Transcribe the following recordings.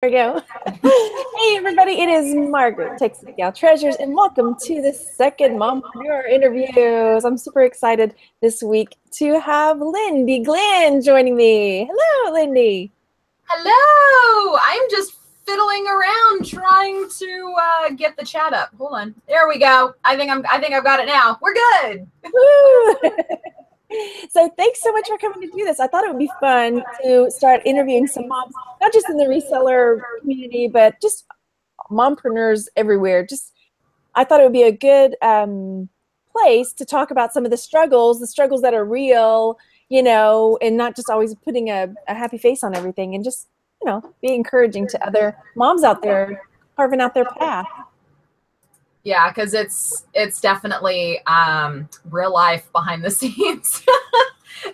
There we go. Hey, everybody, it is Margaret, Texas Gal Treasures, and welcome to the second Mompreneur interviews. I'm super excited this week to have Lindey Glenn joining me. Hello, Lindey. Hello! I'm just fiddling around trying to get the chat up. Hold on. There we go. I think I've got it now. We're good. Woo! So thanks so much for coming to do this. I thought it would be fun to start interviewing some moms, not just in the reseller community, but just mompreneurs everywhere. I thought it would be a good place to talk about some of the struggles that are real, and not just always putting a happy face on everything, and just, be encouraging to other moms out there carving out their path. Yeah, because it's definitely real life behind the scenes.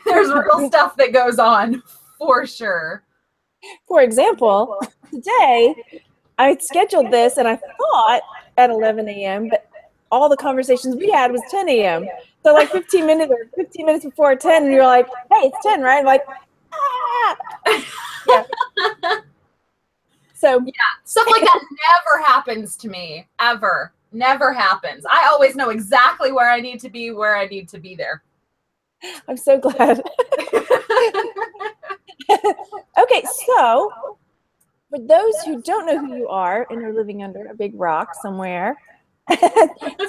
There's real stuff that goes on for sure. For example, today I scheduled this and I thought at 11 a.m., but all the conversations we had was 10 a.m. So like 15 minutes before 10, and you're like, hey, it's 10, right? I'm like, ah! Yeah. So yeah, stuff like that never happens to me, ever. Never happens. I always know exactly where I need to be there. I'm so glad. Okay, so for those who don't know who you are and are living under a big rock somewhere,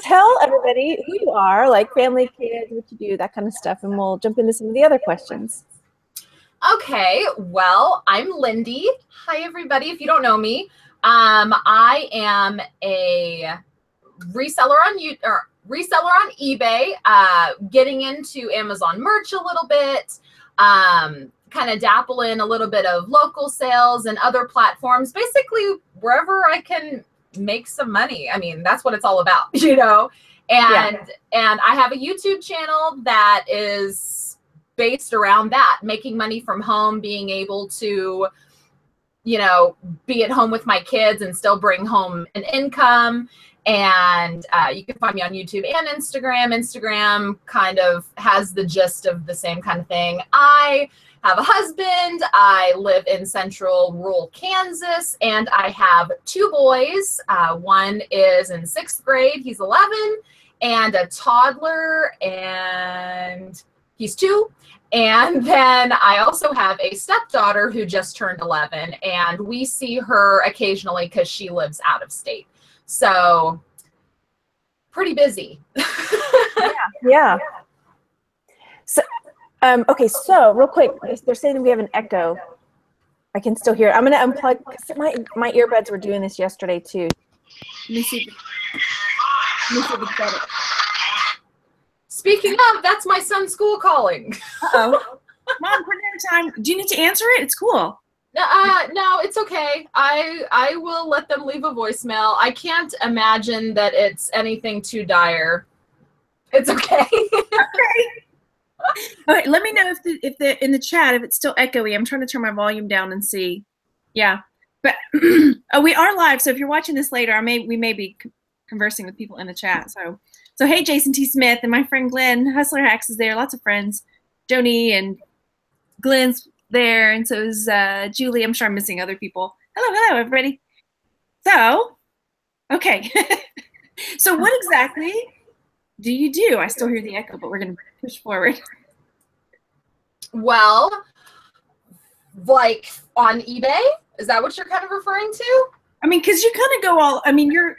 tell everybody who you are, like family, kids, what you do, that kind of stuff, and we'll jump into some of the other questions. Okay, well, I'm Lindey. Hi, everybody. If you don't know me, I am a reseller on eBay, getting into Amazon merch a little bit, kind of dabble in a little bit of local sales and other platforms, basically wherever I can make some money. I mean, that's what it's all about, and I have a YouTube channel that is based around that, making money from home, being able to, be at home with my kids and still bring home an income. And you can find me on YouTube and Instagram. Instagram kind of has the gist of the same kind of thing. I have a husband. I live in central rural Kansas, and I have two boys. One is in 6th grade. He's 11, and a toddler, and he's 2. And then I also have a stepdaughter who just turned 11, and we see her occasionally because she lives out of state. So pretty busy. Yeah. So, okay. So real quick, they're saying that we have an echo. I can still hear it. I'm going to unplug, because my earbuds were doing this yesterday too. Let me see if it's better. Speaking of, that's my son's school calling. Uh-oh. Mompreneur time. Do you need to answer it? It's cool. No, it's okay. I will let them leave a voicemail. I can't imagine that it's anything too dire. It's okay. Okay. All right, let me know if the in the chat if it's still echoey. I'm trying to turn my volume down and see. Yeah, but we are live. So if you're watching this later, we may be conversing with people in the chat. So hey, Jason T. Smith and my friend Glenn Hustler Hacks is there. Lots of friends. Joni and Glenn's there, and so is Julie. I'm sure I'm missing other people. Hello, everybody. So, okay. So what exactly do you do? I still hear the echo, but we're going to push forward. Well, like on eBay? Is that what you're kind of referring to? I mean, because you kind of go all, I mean, you're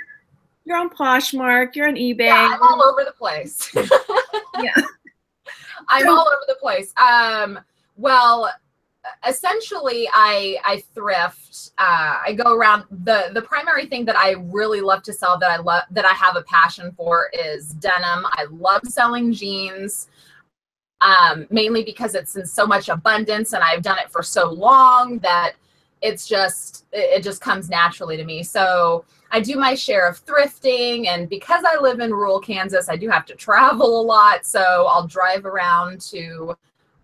on Poshmark, you're on eBay. Yeah, I'm all over the place. Yeah. I'm all over the place. Well, essentially, I thrift. I go around. The primary thing that I really love to sell, that I have a passion for, is denim. I love selling jeans, mainly because it's in so much abundance, and I've done it for so long that it just comes naturally to me. So I do my share of thrifting, and because I live in rural Kansas, I do have to travel a lot. So I'll drive around to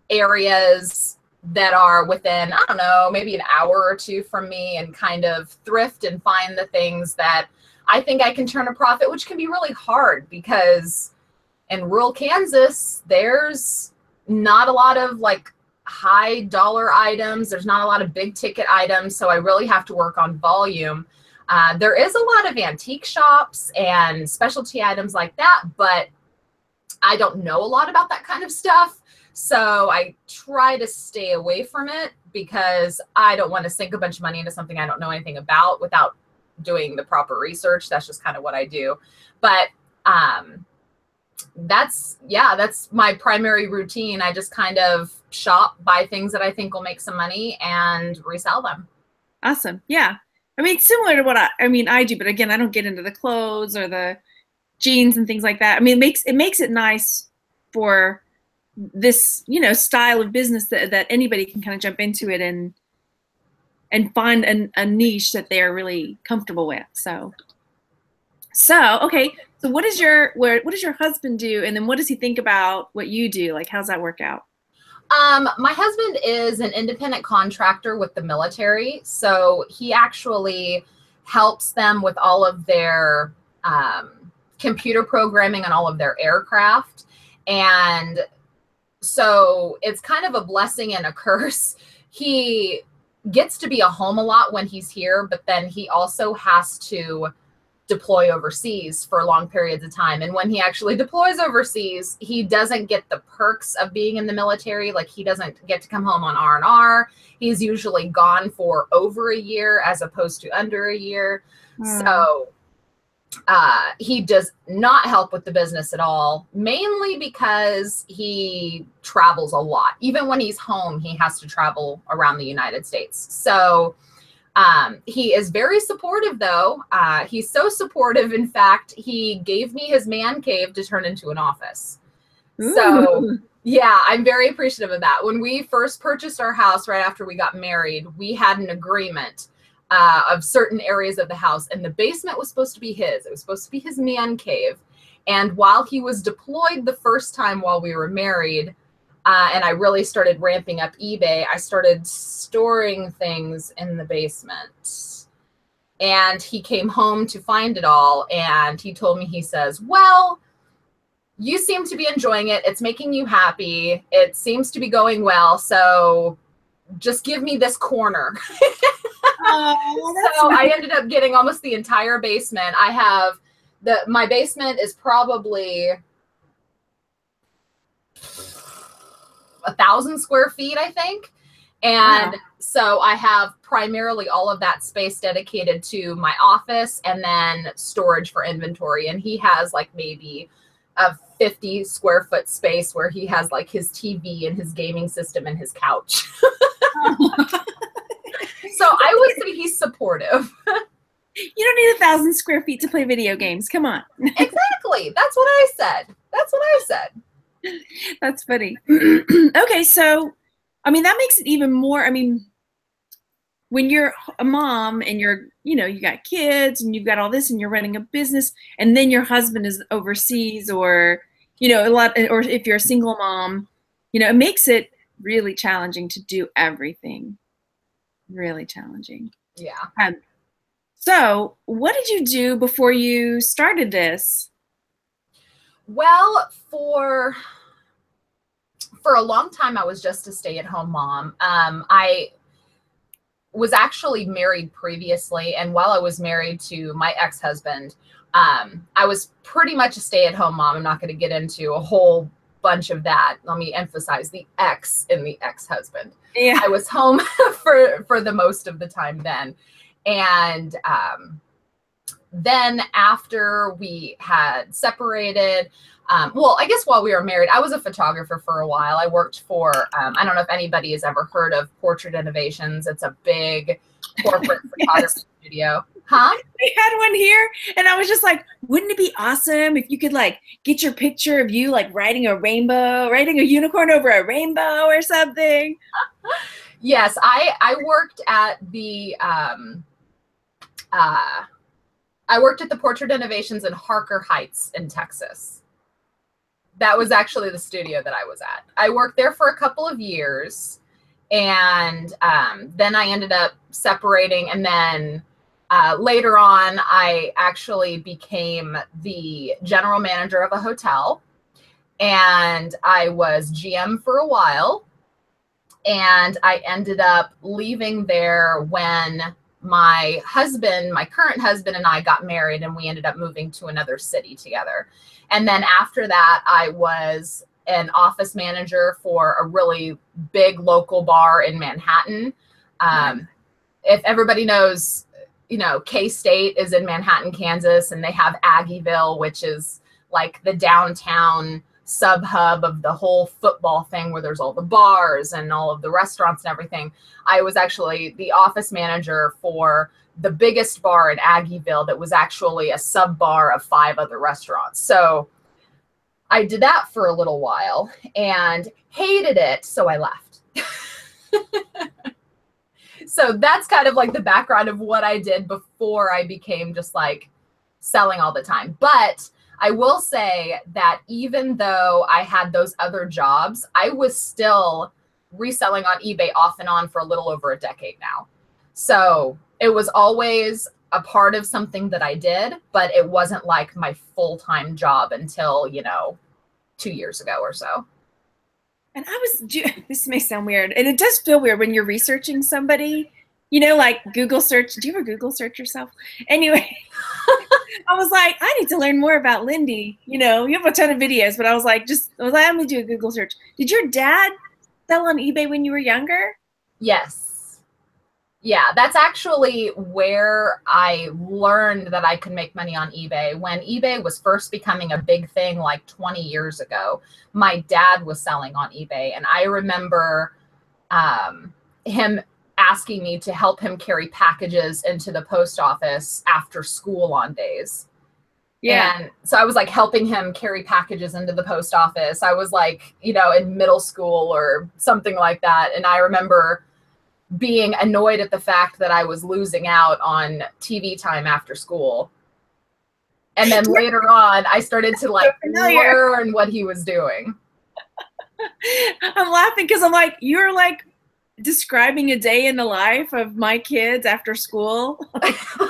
areas that are within, I don't know, maybe an hour or two from me, and kind of thrift and find the things that I think I can turn a profit, which can be really hard because in rural Kansas, there's not a lot of like high dollar items. There's not a lot of big ticket items, so I really have to work on volume. There is a lot of antique shops and specialty items like that, but I don't know a lot about that kind of stuff. So I try to stay away from it because I don't want to sink a bunch of money into something I don't know anything about without doing the proper research. That's just kind of what I do. But that's my primary routine. I just kind of shop, buy things that I think will make some money and resell them. Awesome. Yeah. I mean, similar to what I do, but again, I don't get into the clothes or the jeans and things like that. I mean, it makes it nice for this, style of business that anybody can kind of jump into it and find a niche that they're really comfortable with. So okay. So what does your husband do? And then what does he think about what you do? Like, how's that work out? My husband is an independent contractor with the military. So he actually helps them with all of their computer programming on all of their aircraft. And so it's kind of a blessing and a curse. He gets to be a home a lot when he's here, but then he also has to deploy overseas for long periods of time. And when he actually deploys overseas, he doesn't get the perks of being in the military. Like, he doesn't get to come home on R&R. He's usually gone for over a year as opposed to under a year. So he does not help with the business at all, mainly because he travels a lot. Even when he's home, he has to travel around the United States. So he is very supportive, though. He's so supportive, in fact, he gave me his man cave to turn into an office. Ooh. So yeah, I'm very appreciative of that. When we first purchased our house right after we got married, we had an agreement of certain areas of the house, and the basement was supposed to be his. It was supposed to be his man cave. And while he was deployed the first time while we were married, and I really started ramping up eBay, I started storing things in the basement. And he came home to find it all, and he told me, he says, well, you seem to be enjoying it. It's making you happy. It seems to be going well. So just give me this corner. So I ended up getting almost the entire basement. I have my basement is probably 1,000 square feet, I think. And so I have primarily all of that space dedicated to my office and then storage for inventory. And he has like maybe a 50 square foot space where he has like his TV and his gaming system and his couch. So I would say he's supportive. You don't need 1,000 square feet to play video games. Come on. Exactly. That's what I said. That's funny. Okay, so I mean, that makes it even more. I mean, when you're a mom and you got kids and you've got all this and you're running a business, and then your husband is overseas, or a lot, or if you're a single mom, it makes it really challenging to do everything. Really challenging. Yeah. So what did you do before you started this? Well, for a long time, I was just a stay-at-home mom. I was actually married previously, and while I was married to my ex-husband, I was pretty much a stay-at-home mom. I'm not going to get into a whole bunch of that. Let me emphasize the ex in the ex-husband. Yeah. I was home for the most of the time then. And then after we had separated, well, I guess while we were married, I was a photographer for a while. I worked for, I don't know if anybody has ever heard of Portrait Innovations. It's a big corporate photography studio. Huh? We had one here, and I was just like, wouldn't it be awesome if you could like get your picture of you like riding a unicorn over a rainbow or something? Yes, I worked at the Portrait Innovations in Harker Heights in Texas. That was actually the studio that I was at. I worked there for a couple of years, and then I ended up separating, and then later on, I actually became the general manager of a hotel, and I was GM for a while. And I ended up leaving there when my current husband and I got married, and we ended up moving to another city together. And then after that, I was an office manager for a really big local bar in Manhattan. If everybody knows, K-State is in Manhattan, Kansas, and they have Aggieville, which is like the downtown sub-hub of the whole football thing where there's all the bars and all of the restaurants and everything. I was actually the office manager for the biggest bar in Aggieville that was actually a sub-bar of 5 other restaurants. So I did that for a little while and hated it, so I left. So that's kind of like the background of what I did before I became just like selling all the time. But I will say that even though I had those other jobs, I was still reselling on eBay off and on for a little over a decade now. So it was always a part of something that I did, but it wasn't like my full-time job until, 2 years ago or so. And this may sound weird, and it does feel weird when you're researching somebody, like Google search. Do you ever Google search yourself? Anyway, I was like, I need to learn more about Lindey. You have a ton of videos, but I was like, I'm going to do a Google search. Did your dad sell on eBay when you were younger? Yes. Yeah, that's actually where I learned that I could make money on eBay. When eBay was first becoming a big thing like 20 years ago, my dad was selling on eBay. And I remember him asking me to help him carry packages into the post office after school on days. Yeah. And so I was like helping him carry packages into the post office. I was like, in middle school or something like that. And I remember being annoyed at the fact that I was losing out on TV time after school. And then later on, I started to learn what he was doing. I'm laughing because I'm like, you're like describing a day in the life of my kids after school. Come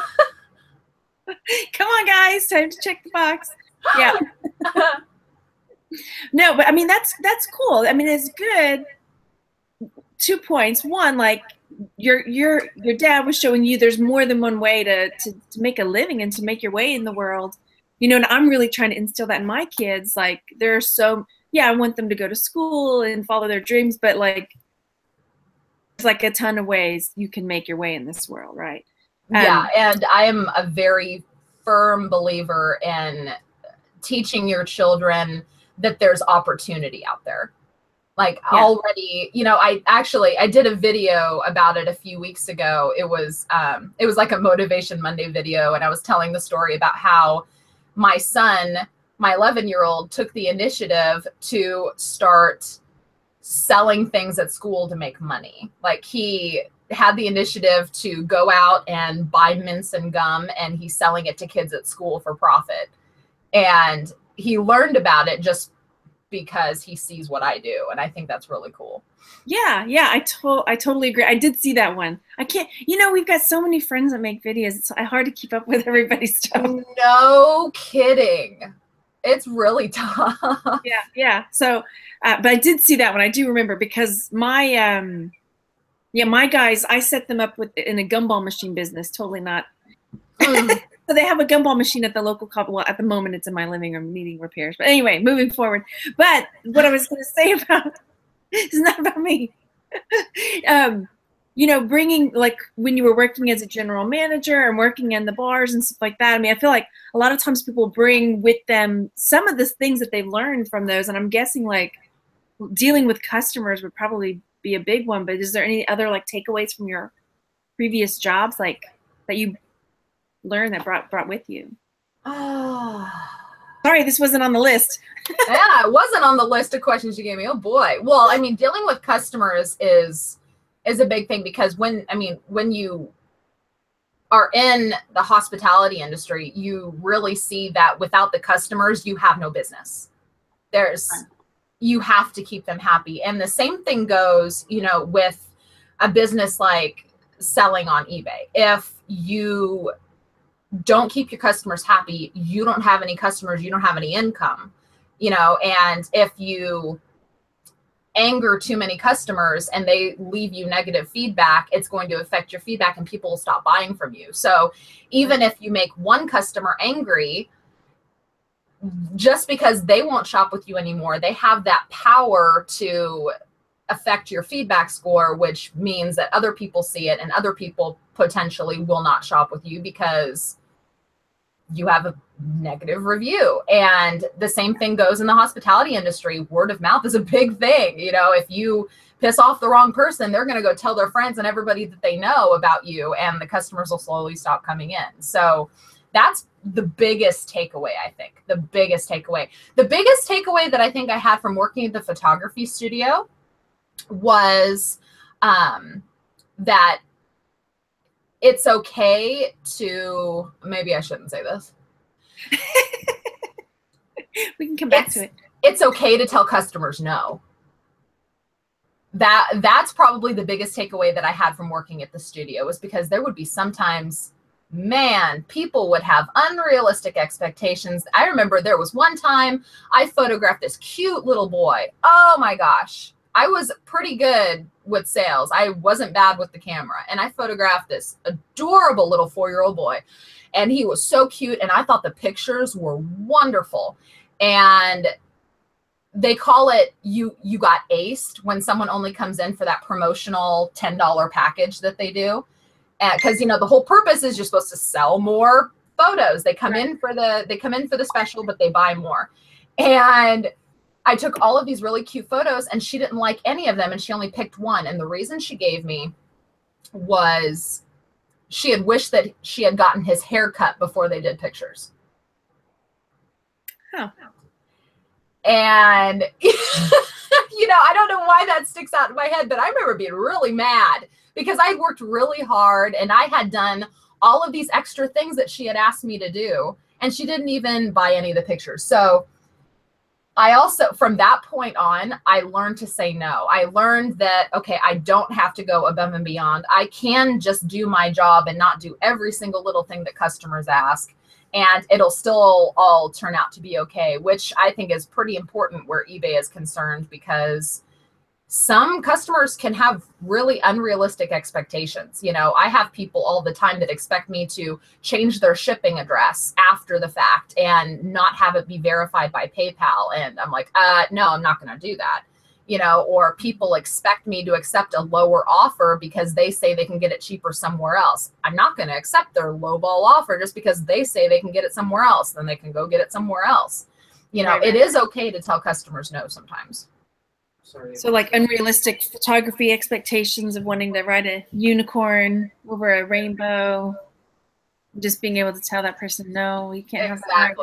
on, guys, time to check the box. Yeah. No, but I mean, that's cool. I mean, it's good. 2 points. One, like your dad was showing you there's more than one way to make a living and to make your way in the world. And I'm really trying to instill that in my kids. Like I want them to go to school and follow their dreams, but like there's like a ton of ways you can make your way in this world, right? Yeah, and I am a very firm believer in teaching your children that there's opportunity out there. Already, I did a video about it a few weeks ago. It was like a Motivation Monday video. And I was telling the story about how my son, my 11-year-old, took the initiative to start selling things at school to make money. Like he had the initiative to go out and buy mints and gum, and he's selling it to kids at school for profit. And he learned about it just because he sees what I do. And I think that's really cool. Yeah. I totally agree. I did see that one. I can't, we've got so many friends that make videos. It's hard to keep up with everybody's stuff. No kidding. It's really tough. Yeah. So, but I did see that one. I do remember because my guys, I set them up in a gumball machine business. Totally not. So they have a gumball machine at the local couple. Well, at the moment, it's in my living room needing repairs. But anyway, moving forward. But what I was going to say about it's not about me. Bringing like when you were working as a general manager and working in the bars and stuff like that. I mean, I feel like a lot of times people bring with them some of the things that they've learned from those. And I'm guessing like dealing with customers would probably be a big one. But is there any other like takeaways from your previous jobs like that you learn that brought with you? Sorry, this wasn't on the list. Yeah, it wasn't on the list of questions you gave me. Oh boy. Well, I mean, dealing with customers is a big thing because when you are in the hospitality industry, you really see that without the customers, you have no business. You have to keep them happy. And the same thing goes, with a business like selling on eBay. If you don't keep your customers happy, you don't have any customers, you don't have any income, and if you anger too many customers and they leave you negative feedback, it's going to affect your feedback and people will stop buying from you. So even if you make one customer angry, just because they won't shop with you anymore, they have that power to affect your feedback score, which means that other people see it and other people potentially will not shop with you because you have a negative review. And the same thing goes in the hospitality industry. Word of mouth is a big thing. You know, if you piss off the wrong person, they're going to go tell their friends and everybody that they know about you, and the customers will slowly stop coming in. So that's the biggest takeaway, I think. The biggest takeaway that I think I had from working at the photography studio was that it's okay to, maybe I shouldn't say this. We can come back to it. It's okay to tell customers no. That's probably the biggest takeaway that I had from working at the studio, was because there would be sometimes, man, people would have unrealistic expectations. I remember there was one time I photographed this cute little boy. Oh my gosh. I was pretty good with sales. I wasn't bad with the camera. And I photographed this adorable little 4-year-old boy. And he was so cute. And I thought the pictures were wonderful. And they call it, you got aced, when someone only comes in for that promotional $10 package that they do. Because, you know, the whole purpose is you're supposed to sell more photos. They come in for the special, but they buy more. And I took all of these really cute photos and she didn't like any of them and she only picked one. And the reason she gave me was she had wished that she had gotten his hair cut before they did pictures. Huh. And, you know, I don't know why that sticks out in my head, but I remember being really mad because I worked really hard and I had done all of these extra things that she had asked me to do. And she didn't even buy any of the pictures. So I also, from that point on, I learned to say no. I learned that, okay, I don't have to go above and beyond. I can just do my job and not do every single little thing that customers ask. And it'll still all turn out to be okay, which I think is pretty important where eBay is concerned, because some customers can have really unrealistic expectations. You know, I have people all the time that expect me to change their shipping address after the fact and not have it be verified by PayPal. And I'm like, no, I'm not going to do that. You know, or people expect me to accept a lower offer because they say they can get it cheaper somewhere else. I'm not going to accept their lowball offer just because they say they can get it somewhere else. Then they can go get it somewhere else. You know, it is okay to tell customers no sometimes. So like unrealistic photography expectations of wanting to write a unicorn over a rainbow, just being able to tell that person, no, you can't have that.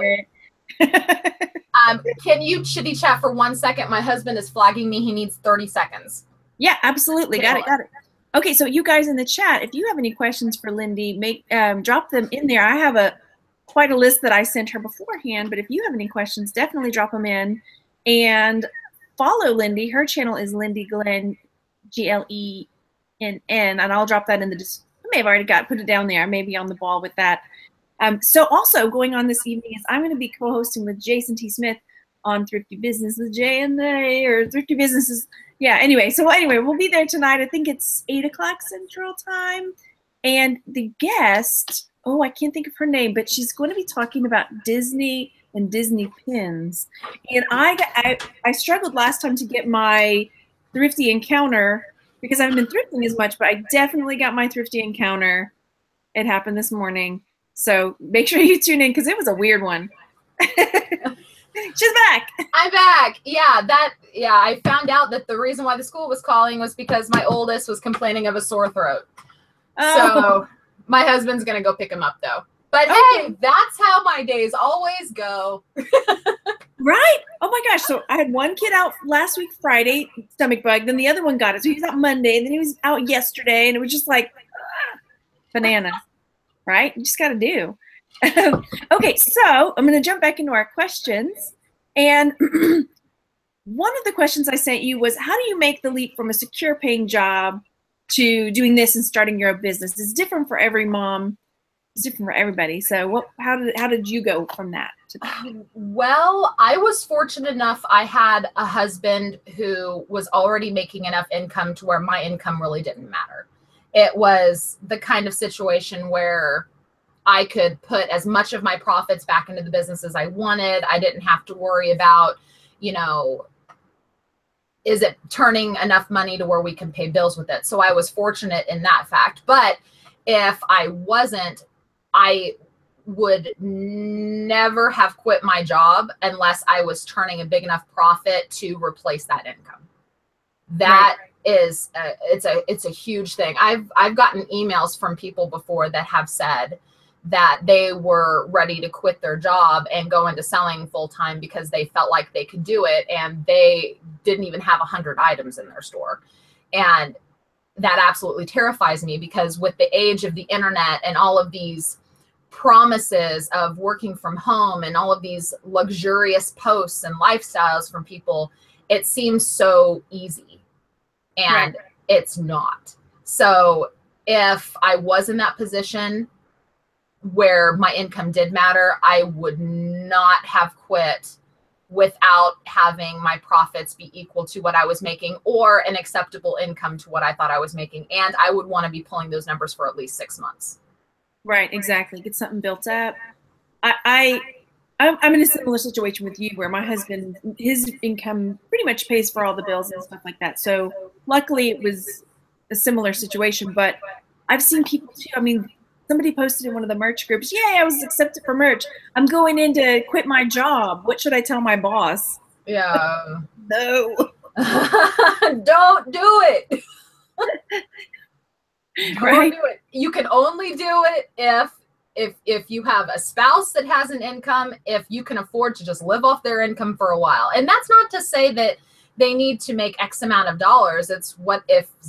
Can you chitty chat for 1 second? My husband is flagging me. He needs 30 seconds. Yeah, absolutely. Got it. Okay, so you guys in the chat, if you have any questions for Lindey, drop them in there. I have quite a list that I sent her beforehand, but if you have any questions, definitely drop them in. And follow Lindey. Her channel is Lindey Glenn, Glenn, and I'll drop that in the description. I may have already put it down there. I may be on the ball with that. So also going on this evening is I'm going to be co-hosting with Jason T. Smith on Thrifty Business with J&A, or Thrifty Businesses. Yeah, anyway, we'll be there tonight. I think it's 8 o'clock Central Time. And the guest, I can't think of her name, but she's going to be talking about Disney and Disney pins. And I struggled last time to get my Thrifty encounter because I haven't been thrifting as much, but I definitely got my Thrifty encounter. It happened this morning. So make sure you tune in because it was a weird one. She's back. I'm back. Yeah, I found out that the reason why the school was calling was because my oldest was complaining of a sore throat. So my husband's going to go pick him up though. But hey, that's how my days always go. Right? Oh my gosh. So I had one kid out last week, Friday, stomach bug. Then the other one got it. So he was out Monday. And then he was out yesterday. And it was just like bananas. Right? You just got to do. Okay, so I'm going to jump back into our questions. And one of the questions I sent you was, how do you make the leap from a secure paying job to doing this and starting your own business? It's different for every mom. it's different for everybody. So how did you go from that to that? Well, I was fortunate enough. I had a husband who was already making enough income to where my income really didn't matter. It was the kind of situation where I could put as much of my profits back into the business as I wanted. I didn't have to worry about, you know, is it turning enough money to where we can pay bills with it? So I was fortunate in that fact. But if I wasn't, I would never have quit my job unless I was turning a big enough profit to replace that income. That is, it's a huge thing. I've gotten emails from people before that have said that they were ready to quit their job and go into selling full time because they felt like they could do it, and they didn't even have 100 items in their store. And that absolutely terrifies me, because with the age of the internet and all of these promises of working from home and all of these luxurious posts and lifestyles from people, it seems so easy, and it's not. So if I was in that position where my income did matter, I would not have quit without having my profits be equal to what I was making, or an acceptable income to what I thought I was making. And I would want to be pulling those numbers for at least 6 months. Right, exactly. Get something built up. I'm in a similar situation with you, where my husband, his income pretty much pays for all the bills and stuff like that. So luckily it was a similar situation, but I've seen people too. I mean, somebody posted in one of the merch groups, "Yay, I was accepted for merch. I'm going in to quit my job. What should I tell my boss?" Yeah. No. Don't do it. Right? Don't do it. You can only do it if you have a spouse that has an income, if you can afford to just live off their income for a while. And that's not to say that they need to make X amount of dollars. It's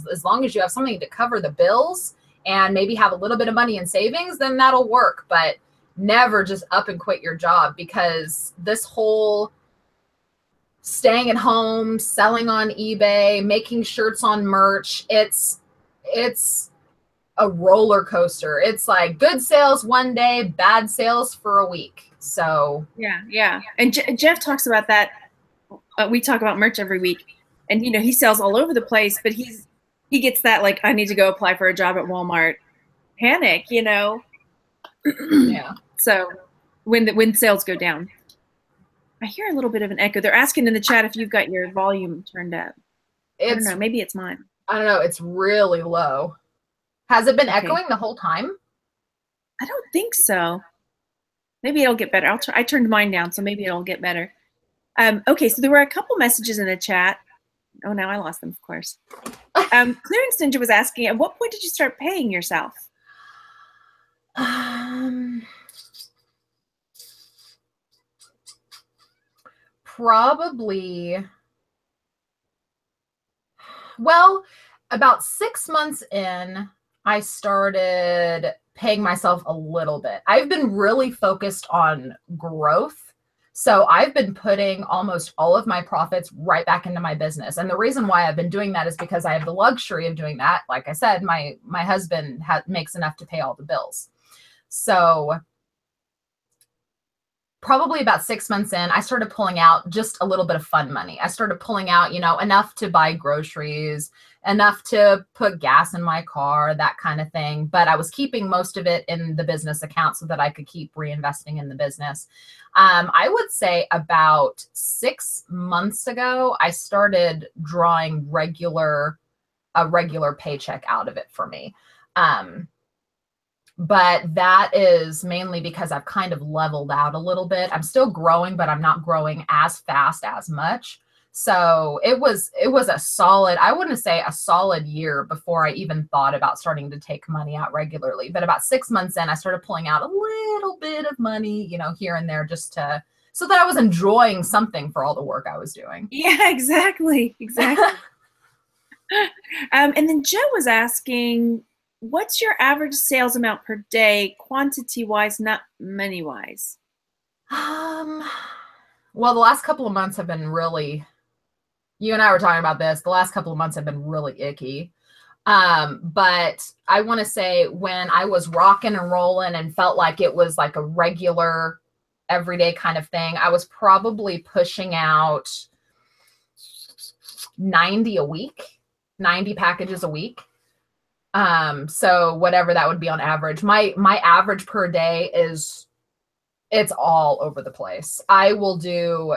as long as you have something to cover the bills and maybe have a little bit of money in savings, then that'll work. But never just up and quit your job, because this whole staying at home, selling on eBay, making shirts on merch, it's a roller coaster. It's like good sales one day, bad sales for a week. So yeah. And Jeff talks about that. We talk about merch every week, and you know, he sells all over the place, but he gets that, like, I need to go apply for a job at Walmart panic, you know. Yeah. So when sales go down, I hear a little bit of an echo. They're asking in the chat if you've got your volume turned up. I don't know. Maybe it's mine. I don't know. It's really low. Has it been echoing the whole time? I don't think so. Maybe it'll get better. I turned mine down, so maybe it'll get better. Okay, so there were a couple messages in the chat. Oh, now I lost them, of course. Clearance Ninja was asking, at what point did you start paying yourself? Probably, well, about 6 months in, I started paying myself a little bit. I've been really focused on growth. So I've been putting almost all of my profits right back into my business. And the reason why I've been doing that is because I have the luxury of doing that. Like I said, my husband makes enough to pay all the bills. So probably about 6 months in, I started pulling out just a little bit of fun money. I started pulling out, you know, enough to buy groceries, enough to put gas in my car, that kind of thing. But I was keeping most of it in the business account so that I could keep reinvesting in the business. I would say about 6 months ago, I started drawing a regular paycheck out of it for me. But that is mainly because I've kind of leveled out a little bit. I'm still growing, but I'm not growing as fast as much. So it was a solid, I wouldn't say a solid year before I even thought about starting to take money out regularly. But about 6 months in, I started pulling out a little bit of money, you know, here and there, so that I was enjoying something for all the work I was doing. Yeah, exactly. And then Joe was asking, what's your average sales amount per day, quantity-wise, not money-wise? Well, the last couple of months have been really, you and I were talking about this, the last couple of months have been really icky. But I want to say when I was rocking and rolling and felt like it was like a regular everyday kind of thing, I was probably pushing out 90 a week, 90 packages a week. So whatever that would be on average, my average per day it's all over the place. I will do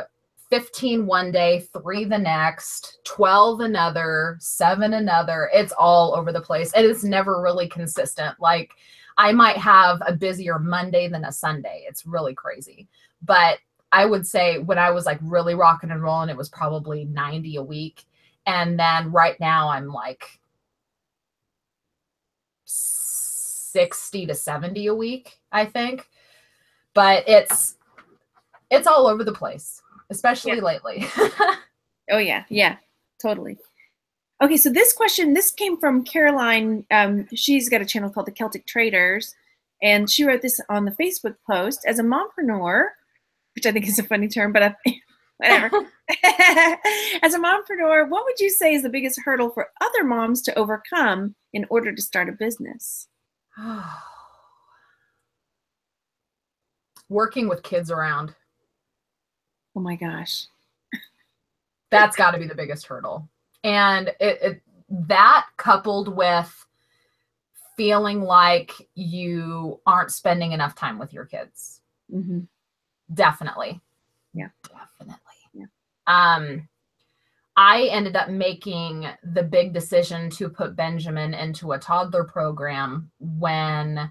15 one day, 3 the next, 12 another, 7 another. It's all over the place. It is never really consistent. Like I might have a busier Monday than a Sunday. It's really crazy. But I would say when I was like really rocking and rolling, it was probably 90 a week. And then right now I'm like 60 to 70 a week, I think. But it's all over the place, especially lately. Oh yeah, yeah, totally. Okay, so this came from Caroline. She's got a channel called The Celtic Traders, and she wrote this on the Facebook post. As a mompreneur, which I think is a funny term, but whatever. As a mompreneur, what would you say is the biggest hurdle for other moms to overcome in order to start a business? Working with kids around. Oh my gosh. That's got to be the biggest hurdle. And that coupled with feeling like you aren't spending enough time with your kids. Mm-hmm. Definitely. Yeah. Definitely. Yeah. I ended up making the big decision to put Benjamin into a toddler program when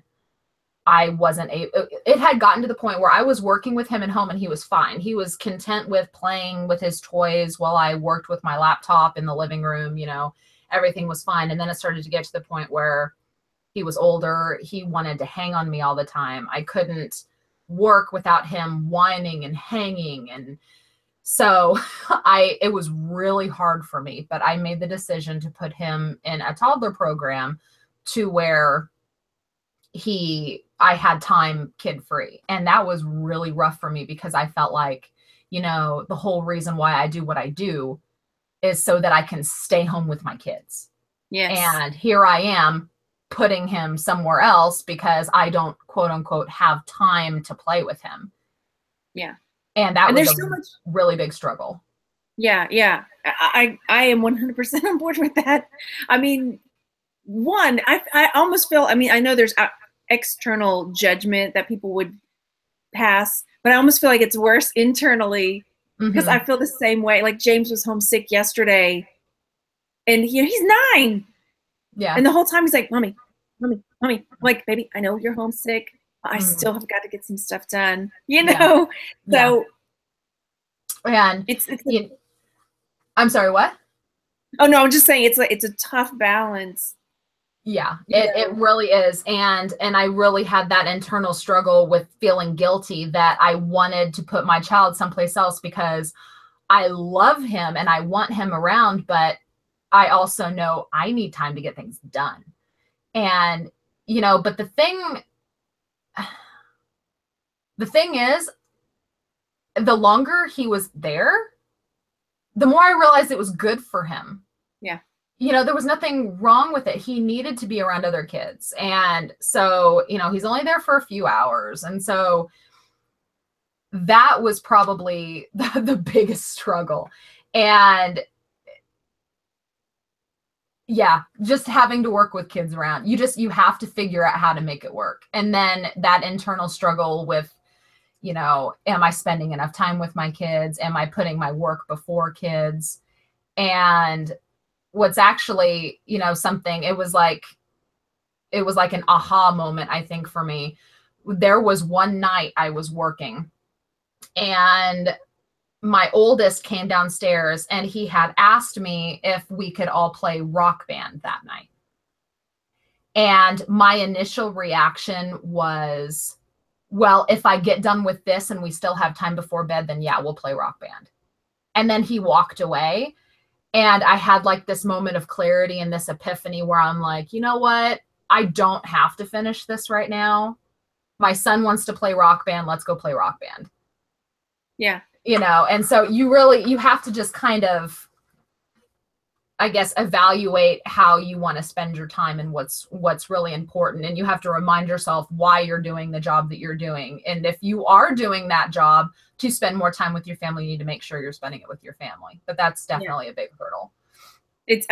I wasn't able. It had gotten to the point where I was working with him at home and he was fine. He was content with playing with his toys while I worked with my laptop in the living room. You know, everything was fine. And then it started to get to the point where he was older. He wanted to hang on me all the time. I couldn't work without him whining and hanging. And so it was really hard for me, but I made the decision to put him in a toddler program to where I had time kid free. And that was really rough for me because I felt like, you know, the whole reason why I do what I do is so that I can stay home with my kids. Yes. And here I am putting him somewhere else because I don't quote unquote have time to play with him. Yeah. And that was so much really big struggle. Yeah. Yeah. I am 100% on board with that. I mean, I almost feel, I mean, I know there's external judgment that people would pass, but I almost feel like it's worse internally because I feel the same way. Like James was homesick yesterday and he's 9. Yeah. And the whole time he's like, mommy. I'm like, baby, I know you're homesick, but I still have got to get some stuff done, you know? Yeah. So. And I'm sorry, what? Oh no, I'm just saying it's a tough balance. Yeah, it really is. And I really had that internal struggle with feeling guilty that I wanted to put my child someplace else because I love him and I want him around, but I also know I need time to get things done. And, you know, but the thing is, the longer he was there, the more I realized it was good for him. Yeah. You know, there was nothing wrong with it. He needed to be around other kids. And so, you know, he's only there for a few hours. And so that was probably the biggest struggle. And yeah, just having to work with kids around. You have to figure out how to make it work. And then that internal struggle with, you know, am I spending enough time with my kids? Am I putting my work before kids? And what's actually, you know, something, it was like an aha moment, I think, for me. There was one night I was working and my oldest came downstairs and he had asked me if we could all play Rock Band that night. And my initial reaction was, well, if I get done with this and we still have time before bed, then yeah, we'll play Rock Band. And then he walked away. And I had like this moment of clarity and this epiphany where I'm like, you know what? I don't have to finish this right now. My son wants to play Rock Band. Let's go play Rock Band. Yeah. You know, and so you have to just kind of I guess, evaluate how you want to spend your time and what's really important. And you have to remind yourself why you're doing the job that you're doing. And if you are doing that job to spend more time with your family, you need to make sure you're spending it with your family. But that's definitely a big hurdle. It's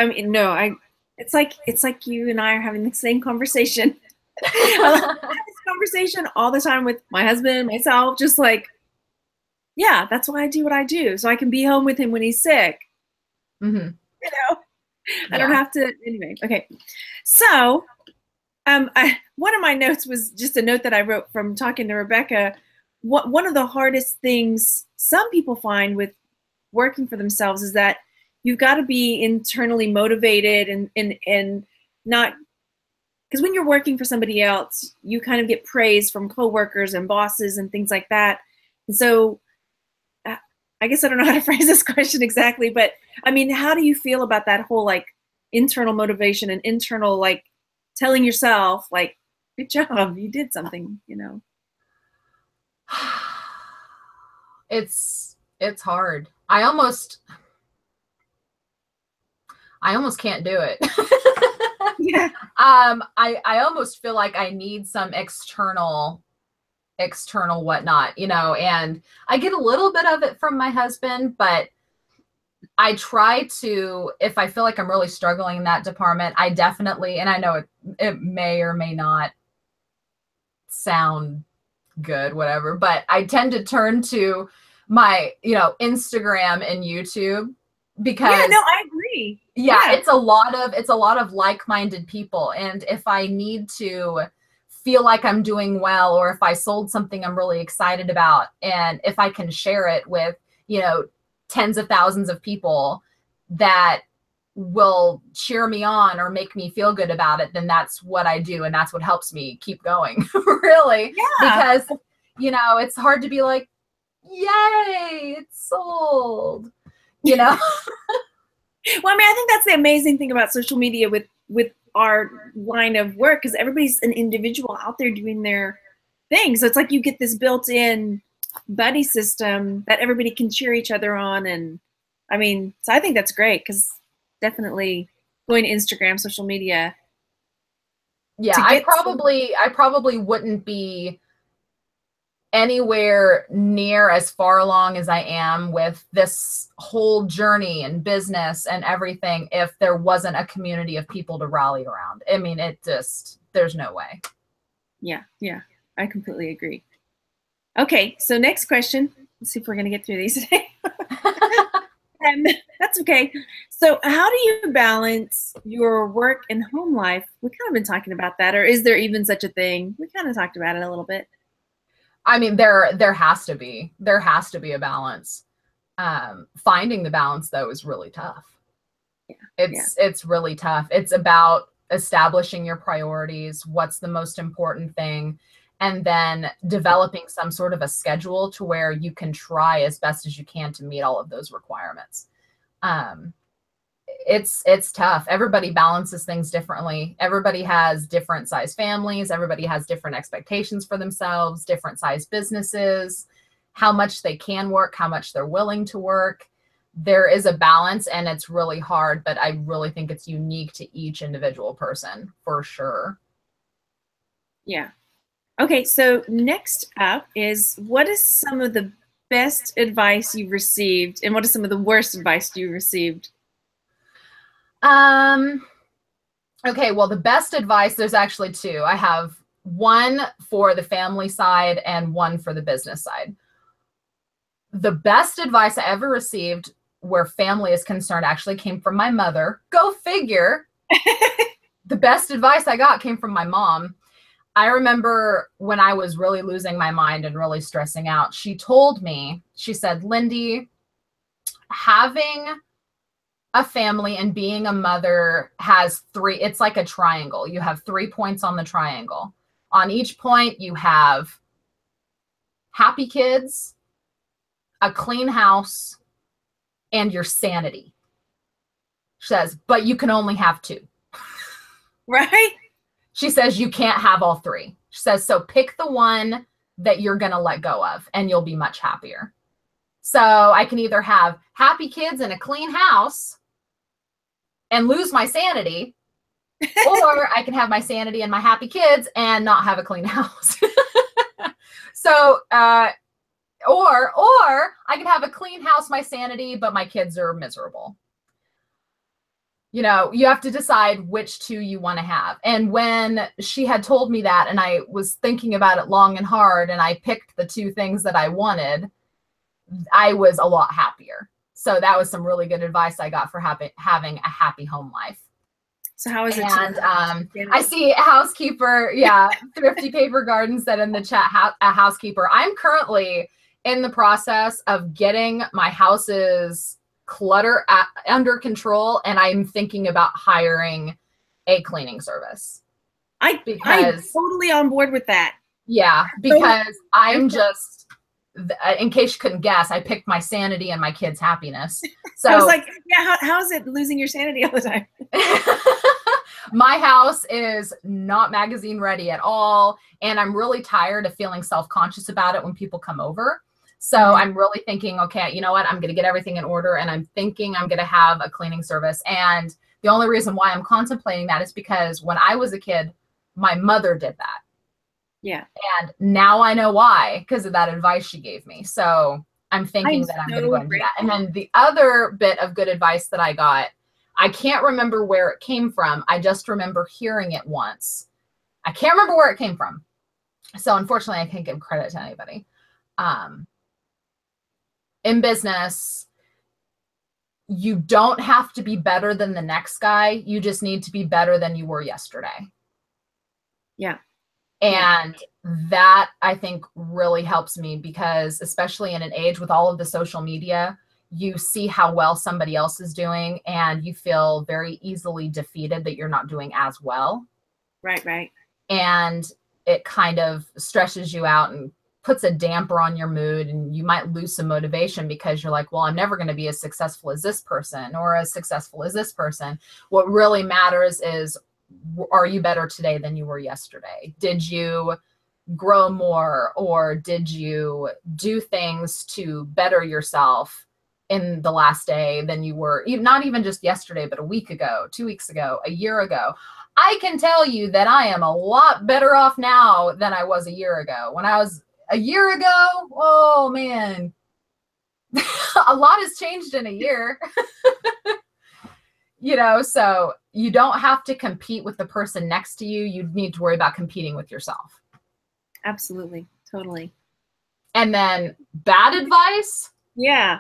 like you and I are having the same conversation. I have this conversation all the time with my husband, myself, just like, yeah, that's why I do what I do. So I can be home with him when he's sick. Mm-hmm. You know, I don't have to. Anyway, okay. So, one of my notes was just a note that I wrote from talking to Rebecca. One of the hardest things some people find with working for themselves is that you've got to be internally motivated and not, because when you're working for somebody else, you kind of get praise from coworkers and bosses and things like that. And so, I guess I don't know how to phrase this question exactly, but I mean, how do you feel about that whole like internal motivation and internal like telling yourself like, good job, you did something, you know? It's hard. I almost can't do it. Yeah. I almost feel like I need some external whatnot, you know, and I get a little bit of it from my husband, but I try to, if I feel like I'm really struggling in that department, I definitely, and I know it may or may not sound good, whatever, but I tend to turn to my, you know, Instagram and YouTube because yeah, no, I agree. Yeah, it's a lot of like-minded people. And if I need to feel like I'm doing well, or if I sold something I'm really excited about, and if I can share it with, you know, tens of thousands of people that will cheer me on or make me feel good about it, then that's what I do. And that's what helps me keep going, really. Yeah. Because, you know, it's hard to be like, yay, it's sold, you know? Well, I mean, I think that's the amazing thing about social media with our line of work, because everybody's an individual out there doing their thing. So it's like you get this built-in buddy system that everybody can cheer each other on. And I mean, so I think that's great, because definitely going to Instagram, social media. Yeah, I probably wouldn't be anywhere near as far along as I am with this whole journey and business and everything if there wasn't a community of people to rally around. I mean, there's no way. Yeah, I completely agree. Okay, so next question. Let's see if we're going to get through these today. That's okay. So how do you balance your work and home life? We kind of been talking about that, or is there even such a thing? We kind of talked about it a little bit. I mean, there has to be a balance. Finding the balance though is really tough. It's really tough. It's about establishing your priorities, what's the most important thing, and then developing some sort of a schedule to where you can try as best as you can to meet all of those requirements. It's tough. Everybody balances things differently. Everybody has different size families. Everybody has different expectations for themselves, different size businesses, how much they can work, how much they're willing to work. There is a balance, and it's really hard, but I really think it's unique to each individual person for sure. Yeah. Okay, so next up is, what is some of the best advice you've received, and what is some of the worst advice you received? Okay, well, the best advice, there's actually two. I have one for the family side and one for the business side. The best advice I ever received where family is concerned actually came from my mother. Go figure. The best advice I got came from my mom. I remember when I was really losing my mind and really stressing out, she told me, she said, Lindey, having a family and being a mother has three, it's like a triangle. You have 3 points on the triangle. On each point, you have happy kids, a clean house, and your sanity. She says, but you can only have 2. Right? She says, you can't have all 3. She says, so pick the one that you're going to let go of and you'll be much happier. So I can either have happy kids and a clean house, and lose my sanity, or I can have my sanity and my happy kids and not have a clean house. So, or I can have a clean house, my sanity, but my kids are miserable. You know, you have to decide which two you want to have. And when she had told me that, and I was thinking about it long and hard, and I picked the two things that I wanted, I was a lot happier. So that was some really good advice I got for having a happy home life. So how is it? And I see a housekeeper, Thrifty Paper Garden said in the chat, a housekeeper. I'm currently in the process of getting my house's clutter under control, and I'm thinking about hiring a cleaning service. I'm totally on board with that. Yeah, because I'm just, in case you couldn't guess, I picked my sanity and my kids' happiness. So I was like, yeah, how is it losing your sanity all the time? My house is not magazine ready at all, and I'm really tired of feeling self-conscious about it when people come over. So I'm really thinking, okay, you know what? I'm going to get everything in order, and I'm thinking I'm going to have a cleaning service. And the only reason why I'm contemplating that is because when I was a kid, my mother did that. Yeah. And now I know why, because of that advice she gave me. So I'm thinking that I'm going to go and do that. And then the other bit of good advice that I got, I can't remember where it came from. I just remember hearing it once. I can't remember where it came from. So unfortunately, I can't give credit to anybody. In business, you don't have to be better than the next guy. You just need to be better than you were yesterday. Yeah. And that, I think, really helps me, because especially in an age with all of the social media, you see how well somebody else is doing, and you feel very easily defeated that you're not doing as well. Right. And it kind of stresses you out and puts a damper on your mood, and you might lose some motivation because you're like, well, I'm never going to be as successful as this person or as successful as this person. What really matters is, are you better today than you were yesterday? Did you grow more, or did you do things to better yourself in the last day than you were, not even just yesterday, but a week ago, 2 weeks ago, a year ago? I can tell you that I am a lot better off now than I was a year ago. When I was a year ago, oh man, a lot has changed in a year. You know, so you don't have to compete with the person next to you. You need to worry about competing with yourself. Absolutely. Totally. And then bad advice. Yeah.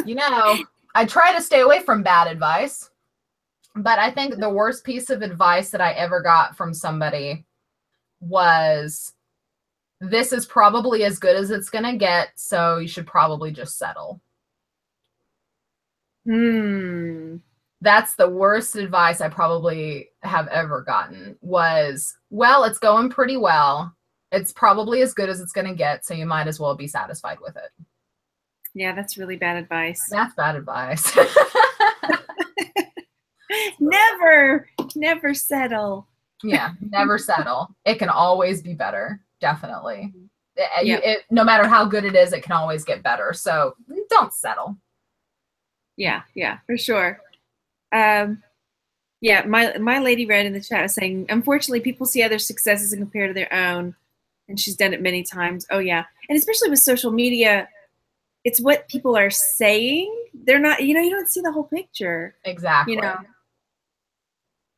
You know, I try to stay away from bad advice, but I think the worst piece of advice that I ever got from somebody was, this is probably as good as it's going to get, so you should probably just settle. That's the worst advice I probably have ever gotten, was, well, it's going pretty well. It's probably as good as it's going to get, so you might as well be satisfied with it. Yeah, that's really bad advice. That's bad advice. Never settle. Yeah, never settle. It can always be better. Definitely. No matter how good it is, it can always get better. So don't settle. Yeah, for sure. My lady read in the chat was saying, unfortunately, people see other successes and compare to their own. And she's done it many times. Oh, yeah. And especially with social media, it's what people are saying. They're not, you don't see the whole picture. Exactly.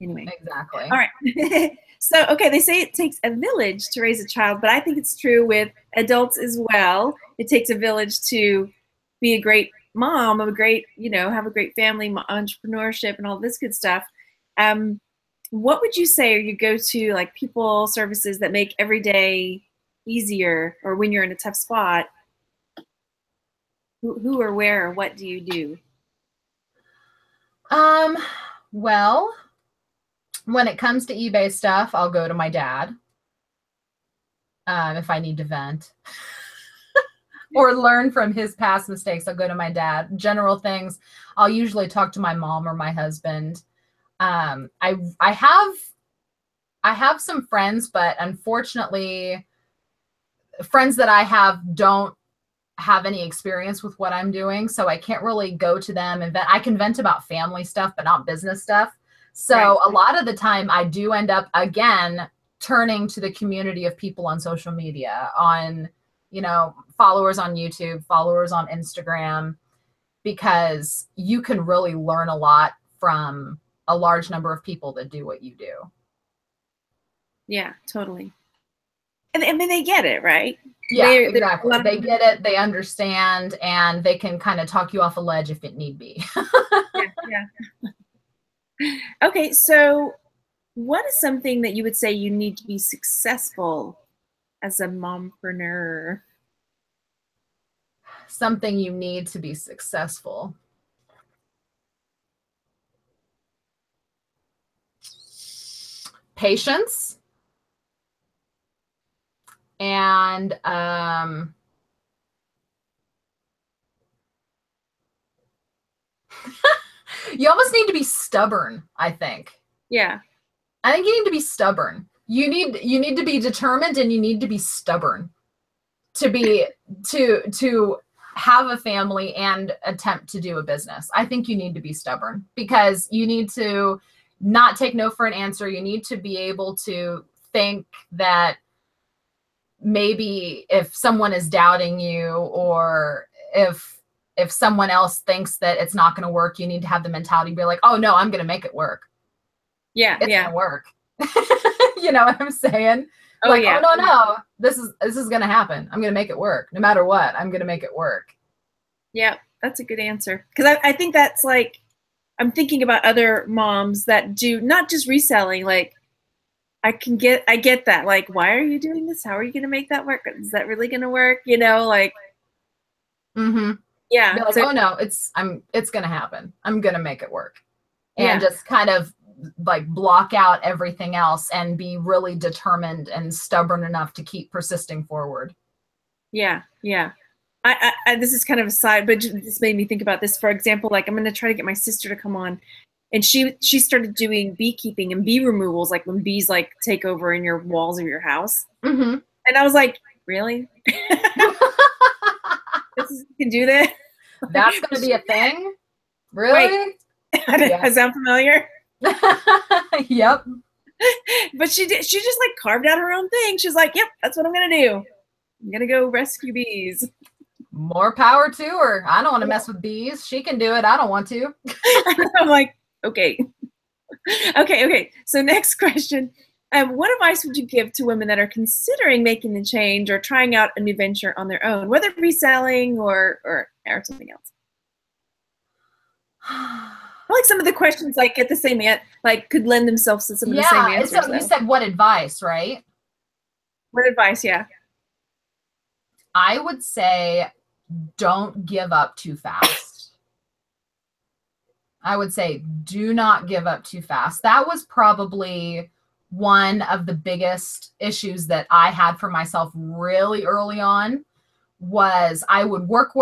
Anyway. Exactly. All right. So, okay, they say it takes a village to raise a child, but I think it's true with adults as well. It takes a village to be a great mom, have a great family, entrepreneurship, and all this good stuff. What would you say are your go-to, like, people services that make every day easier, or when you're in a tough spot? Who or where or what do you do? Well, when it comes to eBay stuff, I'll go to my dad. If I need to vent or learn from his past mistakes, I'll go to my dad. General things, I'll usually talk to my mom or my husband. I have some friends, but unfortunately, friends that I have don't have any experience with what I'm doing, so I can't really go to them and vent. I can vent about family stuff, but not business stuff. So Right. a lot of the time I do end up, again, turning to the community of people on social media, on, you know, followers on YouTube, followers on Instagram, because you can really learn a lot from a large number of people that do what you do. Yeah, totally. And I mean, they get it, right? Yeah, Exactly. They get it, they understand, and they can kind of talk you off a ledge if it need be. Yeah. Okay, so what is something that you would say you need to be successful as a mompreneur? Something you need to be successful. Patience. And you almost need to be stubborn, I think. Yeah. I think you need to be stubborn. You need to be determined, and you need to be stubborn to be to have a family and attempt to do a business. I think you need to be stubborn, because you need to not take no for an answer. You need to be able to think that maybe if someone is doubting you, or if someone else thinks that it's not going to work, you need to have the mentality to be like, oh no, I'm going to make it work. Yeah. It's going to work. You know what I'm saying? Oh, like, yeah. oh no, this is going to happen. I'm going to make it work. No matter what, I'm going to make it work. Yeah, that's a good answer. Because I think that's like, I'm thinking about other moms that do not just reselling. Like, I get that. Like, why are you doing this? How are you going to make that work? Is that really going to work? You know, like, yeah. Be like, oh no, it's going to happen. I'm going to make it work. And just kind of like block out everything else and be really determined and stubborn enough to keep persisting forward. Yeah. I this is kind of a side, but this made me think about this. For example, like, I'm going to try to get my sister to come on, and she started doing beekeeping and bee removals, like when bees like take over in your walls of your house. And I was like, really? You can do that? That's going to be a thing? Really? I sound familiar? Yep. But she just like carved out her own thing. She's like, yep, that's what I'm going to do. I'm going to go rescue bees. More power to her. I don't want to mess with bees. She can do it. I don't want to. I'm like, okay. Okay. So next question. What advice would you give to women that are considering making the change or trying out a new venture on their own, whether reselling or something else? I like some of the questions like get the same like could lend themselves to some of the same answers. So you said what advice, right? What advice? Yeah. I would say don't give up too fast. I would say do not give up too fast. That was probably one of the biggest issues that I had for myself really early on. Was I would work,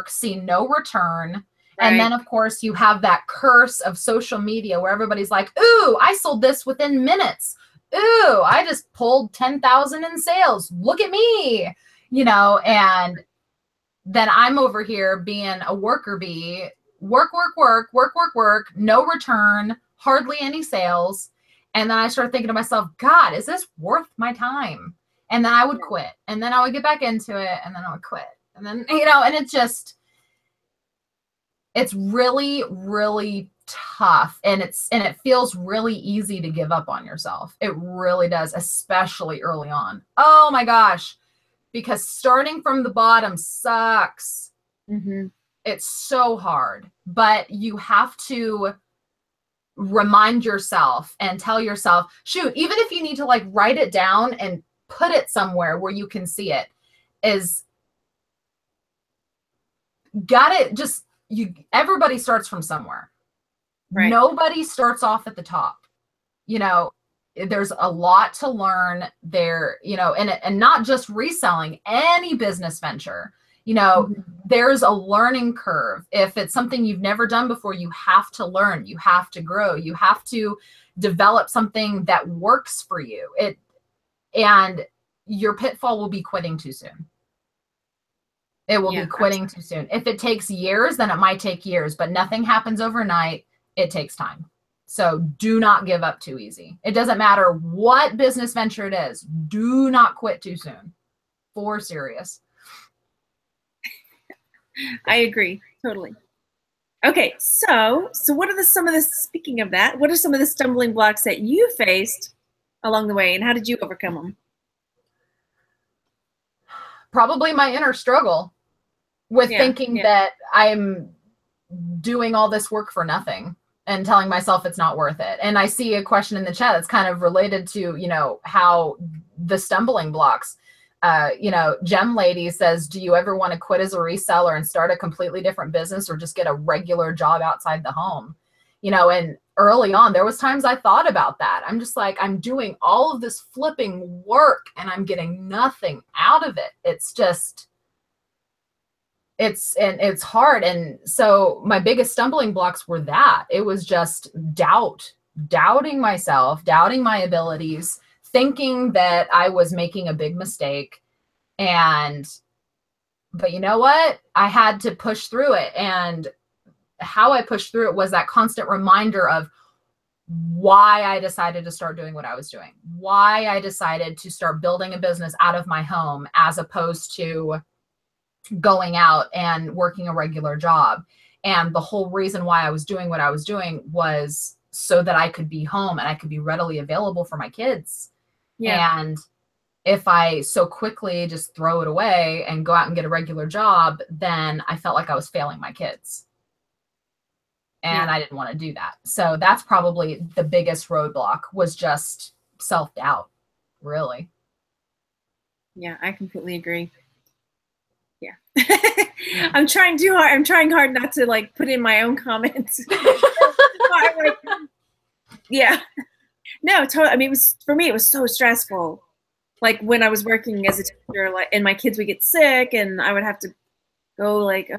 see no return. Right. And then of course you have that curse of social media where everybody's like, ooh, I sold this within minutes. Ooh, I just pulled 10,000 in sales. Look at me, you know, and then I'm over here being a worker bee, work, no return, hardly any sales. And then I started thinking to myself, God, is this worth my time? And then I would quit, and then I would get back into it, and then I would quit. And then, you know, and it's really, really tough. And it feels really easy to give up on yourself. It really does, especially early on. Oh my gosh. Because starting from the bottom sucks. It's so hard, but you have to remind yourself and tell yourself, shoot, even if you need to like write it down and put it somewhere where you can see it, is got it. Just everybody starts from somewhere. Right. Nobody starts off at the top. You know, there's a lot to learn there, you know, and not just reselling, any business venture, you know, there's a learning curve. If it's something you've never done before, you have to learn, you have to grow, you have to develop something that works for you. And your pitfall will be quitting too soon. It will be quitting too soon. If it takes years, then it might take years, but nothing happens overnight. It takes time. So do not give up too easy. It doesn't matter what business venture it is. Do not quit too soon. For serious. I agree. Totally. Okay. So what are some of the, speaking of that, what are some of the stumbling blocks that you faced along the way, and how did you overcome them? Probably my inner struggle with thinking that I'm doing all this work for nothing and telling myself it's not worth it. And I see a question in the chat that's kind of related to, you know, how the stumbling blocks, you know, Gem Lady says, do you ever want to quit as a reseller and start a completely different business or just get a regular job outside the home? You know, and early on, there was times I thought about that. I'm just like, I'm doing all of this flipping work and I'm getting nothing out of it. It's just, it's hard. And so my biggest stumbling blocks were that it was just doubting myself, doubting my abilities, thinking that I was making a big mistake. But you know what? I had to push through it. And how I pushed through it was that constant reminder of why I decided to start doing what I was doing, why I decided to start building a business out of my home, as opposed to going out and working a regular job. And the whole reason why I was doing what I was doing was so that I could be home and I could be readily available for my kids. Yeah. And if I so quickly just throw it away and go out and get a regular job, then I felt like I was failing my kids. And I didn't want to do that. So that's probably the biggest roadblock, was just self-doubt, really. Yeah, I completely agree. Yeah. I'm trying too hard. I'm trying hard not to like put in my own comments. Yeah. No, totally. I mean, for me, it was so stressful. Like when I was working as a teacher, like, and my kids would get sick and I would have to go like,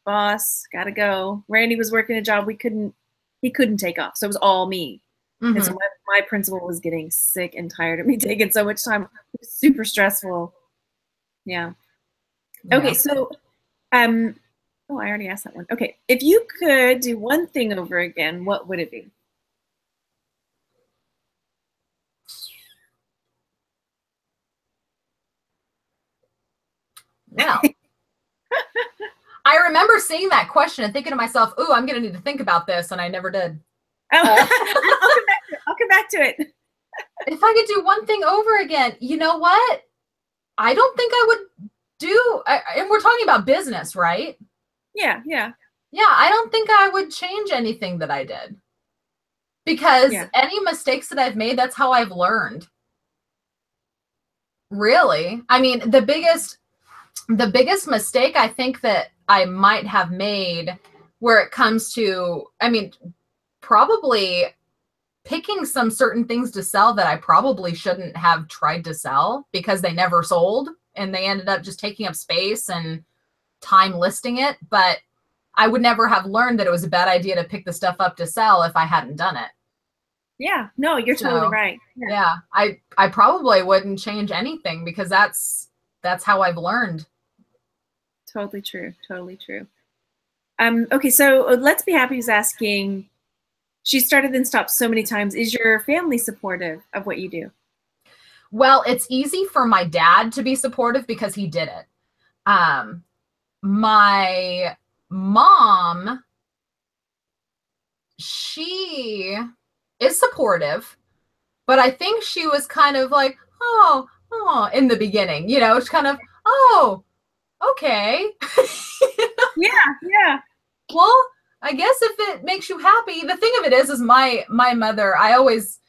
boss, gotta go. Randy was working a job he couldn't take off. So it was all me. Mm-hmm. And so my principal was getting sick and tired of me taking so much time. It was super stressful. Yeah. Okay, so I already asked that one. Okay, if you could do one thing over again, what would it be? Well, I remember seeing that question and thinking to myself, ooh, I'm going to need to think about this, and I never did. Oh, I'll come back to it. If I could do one thing over again, you know what? I don't think I would do, and we're talking about business, right? Yeah. I don't think I would change anything that I did. Because any mistakes that I've made, that's how I've learned. Really? I mean, the biggest mistake I think that I might have made, where it comes to, I mean, probably picking some certain things to sell that I probably shouldn't have tried to sell because they never sold and they ended up just taking up space and time listing it. But I would never have learned that it was a bad idea to pick the stuff up to sell if I hadn't done it. Yeah, no, you're totally right. Yeah, I probably wouldn't change anything because that's how I've learned. Totally true. Totally true. Okay, so Let's Be Happy is asking, she started and stopped so many times. Is your family supportive of what you do? Well, it's easy for my dad to be supportive because he did it. My mom, she is supportive, but I think she was kind of like, oh, in the beginning, you know, it's kind of, oh, okay. Yeah. Well, I guess if it makes you happy, the thing of it is my mother, I always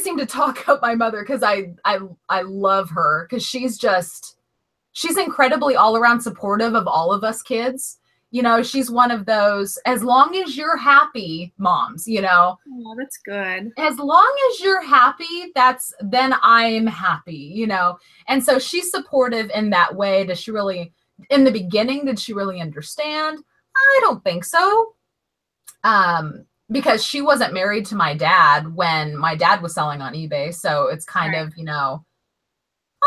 seem to talk up my mother because I love her because she's incredibly all around supportive of all of us kids. You know, she's one of those, as long as you're happy moms, you know. Oh, that's good. As long as you're happy, then I'm happy, you know. And so she's supportive in that way. Does she really, in the beginning, did she really understand? I don't think so. Because she wasn't married to my dad when my dad was selling on eBay. So it's kind of, you know,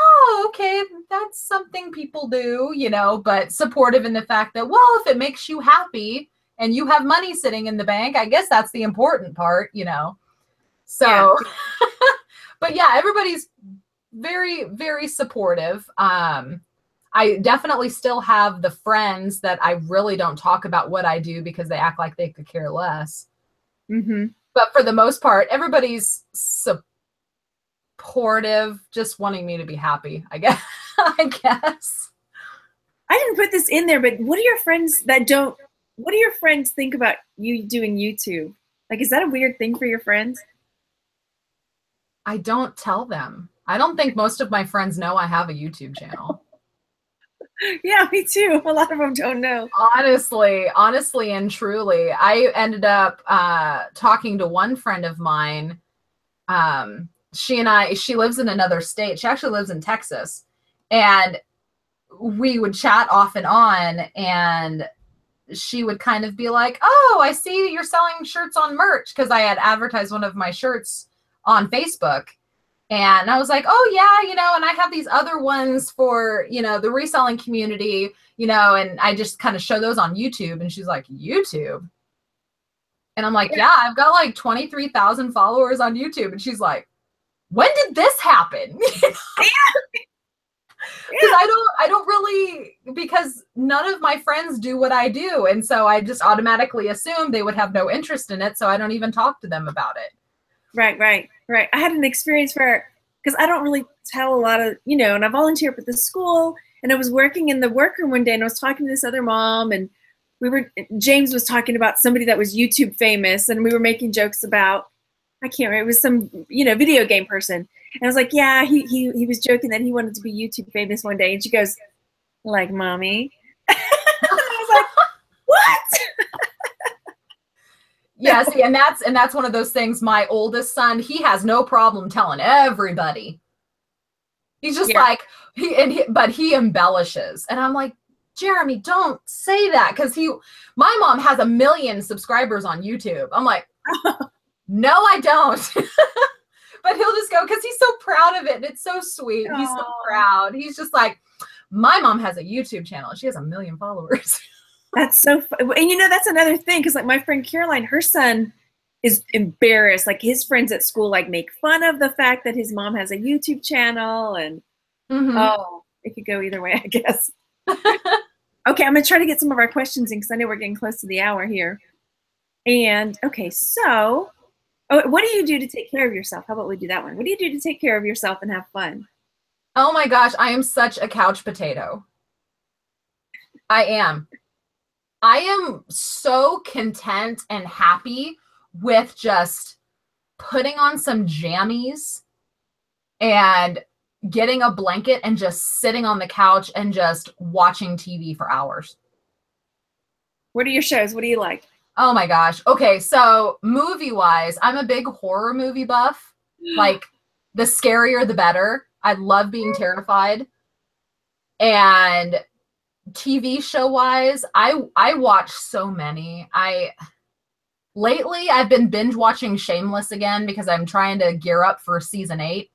oh, okay, that's something people do, you know, but supportive in the fact that, well, if it makes you happy and you have money sitting in the bank, I guess that's the important part, you know. So, yeah. But yeah, everybody's very, very supportive. I definitely still have the friends that I really don't talk about what I do because they act like they could care less. Mm-hmm. But for the most part, everybody's supportive, just wanting me to be happy, I guess. I guess. I didn't put this in there, but what do your friends think about you doing YouTube? Like, is that a weird thing for your friends? I don't tell them. I don't think most of my friends know I have a YouTube channel. Yeah, me too. A lot of them don't know. Honestly and truly, I ended up talking to one friend of mine. She lives in another state. She actually lives in Texas. And we would chat off and on, and she would kind of be like, oh, I see you're selling shirts on merch, because I had advertised one of my shirts on Facebook. And I was like, oh, yeah, you know, and I have these other ones for, you know, the reselling community, you know, and I just kind of show those on YouTube. And she's like, YouTube? And I'm like, yeah, I've got like 23,000 followers on YouTube. And she's like, when did this happen? Because I don't really, because none of my friends do what I do. And so I just automatically assume they would have no interest in it. So I don't even talk to them about it. Right. I had an experience where, because I don't really tell a lot of, you know, and I volunteer at the school, and I was working in the workroom one day, and I was talking to this other mom, and James was talking about somebody that was YouTube famous, and we were making jokes about, I can't remember, it was some, you know, video game person. And I was like, yeah, he was joking that he wanted to be YouTube famous one day. And she goes, like, mommy? I was like, what? Yeah, see, and that's one of those things. My oldest son, he has no problem telling everybody. He's just like, but he embellishes. And I'm like, Jeremy, don't say that, because my mom has 1 million subscribers on YouTube. I'm like, no, I don't. But he'll just go, because he's so proud of it, and it's so sweet. He's so proud. He's just like, my mom has a YouTube channel, and she has 1 million followers. That's so fun. And you know, that's another thing, because like my friend Caroline, her son is embarrassed. Like his friends at school like make fun of the fact that his mom has a YouTube channel, and oh, it could go either way, I guess. Okay, I'm gonna try to get some of our questions in, because I know we're getting close to the hour here. And okay, so what do you do to take care of yourself? How about we do that one? What do you do to take care of yourself and have fun? Oh my gosh, I am such a couch potato. I am so content and happy with just putting on some jammies and getting a blanket and just sitting on the couch and just watching TV for hours. What are your shows? What do you like? Oh my gosh. Okay, so movie-wise, I'm a big horror movie buff. Like, the scarier, the better. I love being terrified. And TV show-wise, I watch so many. Lately, I've been binge watching Shameless again, because I'm trying to gear up for season 8.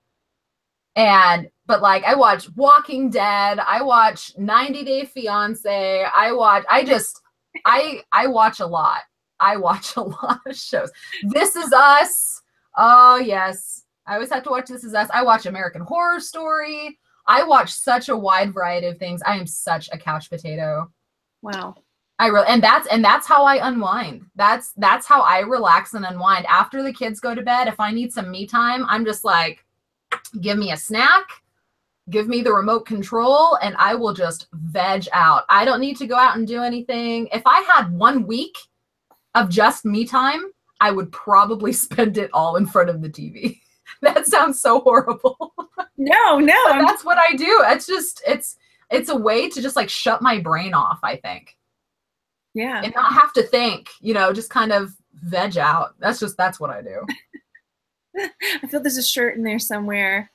But like, I watch Walking Dead, I watch 90 Day Fiance, I watch a lot. I watch a lot of shows. This Is Us. Oh yes. I always have to watch This Is Us. I watch American Horror Story. I watch such a wide variety of things. I am such a couch potato. Wow. And that's how I unwind. That's how I relax and unwind. After the kids go to bed, if I need some me time, I'm just like, give me a snack, give me the remote control, and I will just veg out. I don't need to go out and do anything. If I had 1 week of just me time, I would probably spend it all in front of the TV. That sounds so horrible. No. That's what I do. It's a way to just like shut my brain off, I think. Yeah. And not have to think, you know, just kind of veg out. That's what I do. I feel there's a shirt in there somewhere.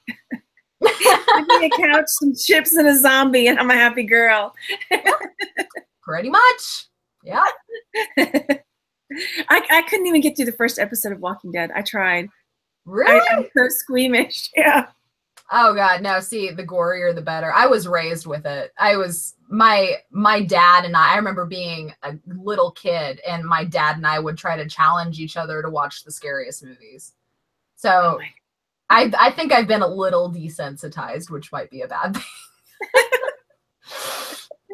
Give me a couch, some chips, and a zombie, and I'm a happy girl. Pretty much. Yeah. I couldn't even get through the first episode of Walking Dead. I tried. Really? I'm so squeamish. Yeah. Oh God, no, see, the gorier the better. I was raised with it. My dad and I remember being a little kid and my dad and I would try to challenge each other to watch the scariest movies. So I think I've been a little desensitized, which might be a bad thing.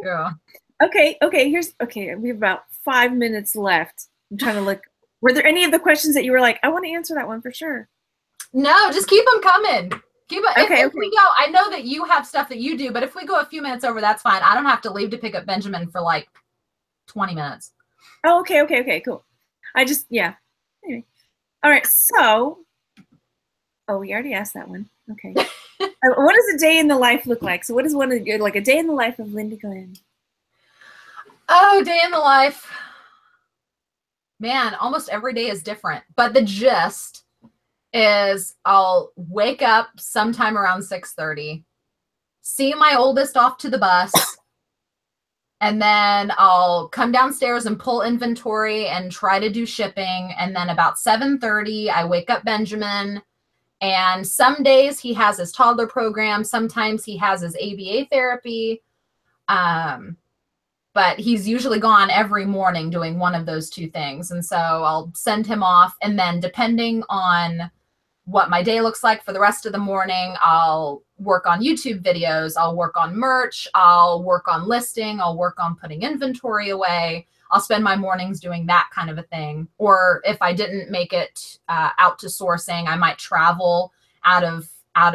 Yeah. Okay, we have about 5 minutes left. I'm trying to look. Were there any of the questions that you were like, I want to answer that one for sure? No, just keep them coming. If we go, I know that you have stuff that you do, but if we go a few minutes over, that's fine. I don't have to leave to pick up Benjamin for like 20 minutes. Oh, okay, cool. Yeah. Anyway. All right, so, we already asked that one. Okay. What does a day in the life look like? So what is like a day in the life of Lindey Glenn? Oh, day in the life. Man, almost every day is different, but the gist is I'll wake up sometime around 6:30, see my oldest off to the bus, and then I'll come downstairs and pull inventory and try to do shipping. And then about 7:30, I wake up Benjamin. And some days he has his toddler program. Sometimes he has his ABA therapy. But he's usually gone every morning doing one of those two things. And so I'll send him off. And then depending on what my day looks like for the rest of the morning, I'll work on YouTube videos. I'll work on merch. I'll work on listing. I'll work on putting inventory away. I'll spend my mornings doing that kind of a thing. Or if I didn't make it out to sourcing, I might travel out of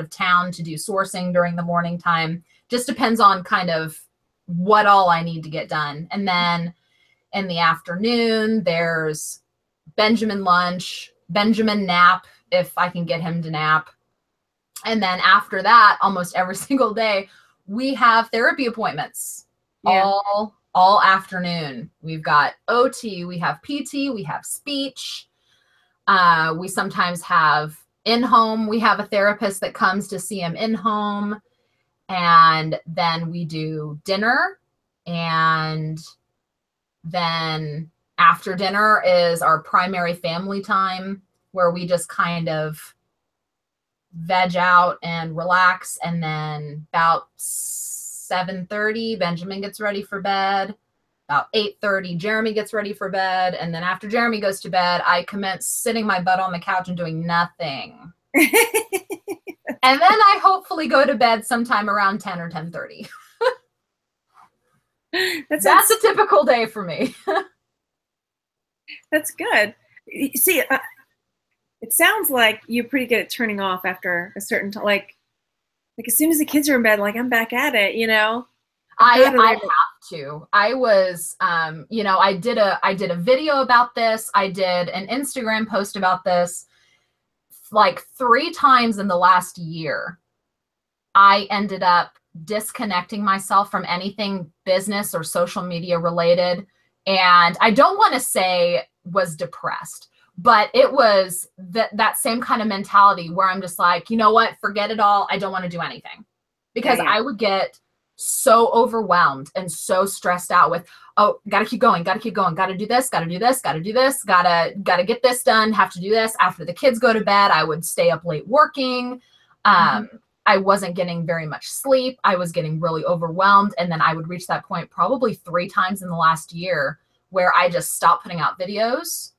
town to do sourcing during the morning time. Just depends on kind of what all I need to get done. And then in the afternoon, there's Benjamin lunch, Benjamin nap, if I can get him to nap. And then after that, almost every single day, we have therapy appointments. Yeah. All afternoon. We've got OT, we have PT, we have speech. We sometimes have in-home. We have a therapist that comes to see him in-home. And then we do dinner. And then after dinner is our primary family time where we just kind of veg out and relax. And then about 7:30, Benjamin gets ready for bed. About 8:30, Jeremy gets ready for bed. And then after Jeremy goes to bed, I commence sitting my butt on the couch and doing nothing. And then I hopefully go to bed sometime around 10 or 10:30. That's a typical day for me. That's good. See, it sounds like you're pretty good at turning off after a certain time. Like as soon as the kids are in bed, like I'm back at it, you know? I have to. I was, I did a video about this. I did an Instagram post about this. Like 3 times in the last year, I ended up disconnecting myself from anything business or social media related. And I don't want to say was depressed, but it was that same kind of mentality where I'm just like, you know what, forget it all. I don't want to do anything, because I would get so overwhelmed and so stressed out with, oh, gotta keep going, gotta do this, gotta get this done, have to do this. After the kids go to bed, I would stay up late working. I wasn't getting very much sleep. I was getting really overwhelmed. And then I would reach that point probably 3 times in the last year where I just stopped putting out videos.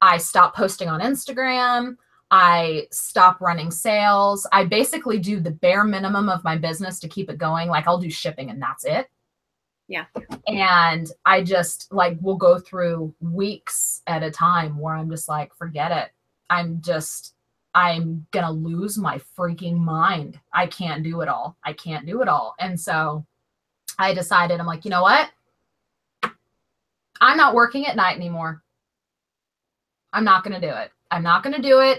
I stopped posting on Instagram. I stopped running sales. I basically do the bare minimum of my business to keep it going. Like I'll do shipping and that's it. Yeah. And I just like will go through weeks at a time where I'm just like, forget it. I'm gonna lose my freaking mind. I can't do it all. And so I decided, I'm like, you know what? I'm not working at night anymore. I'm not gonna do it.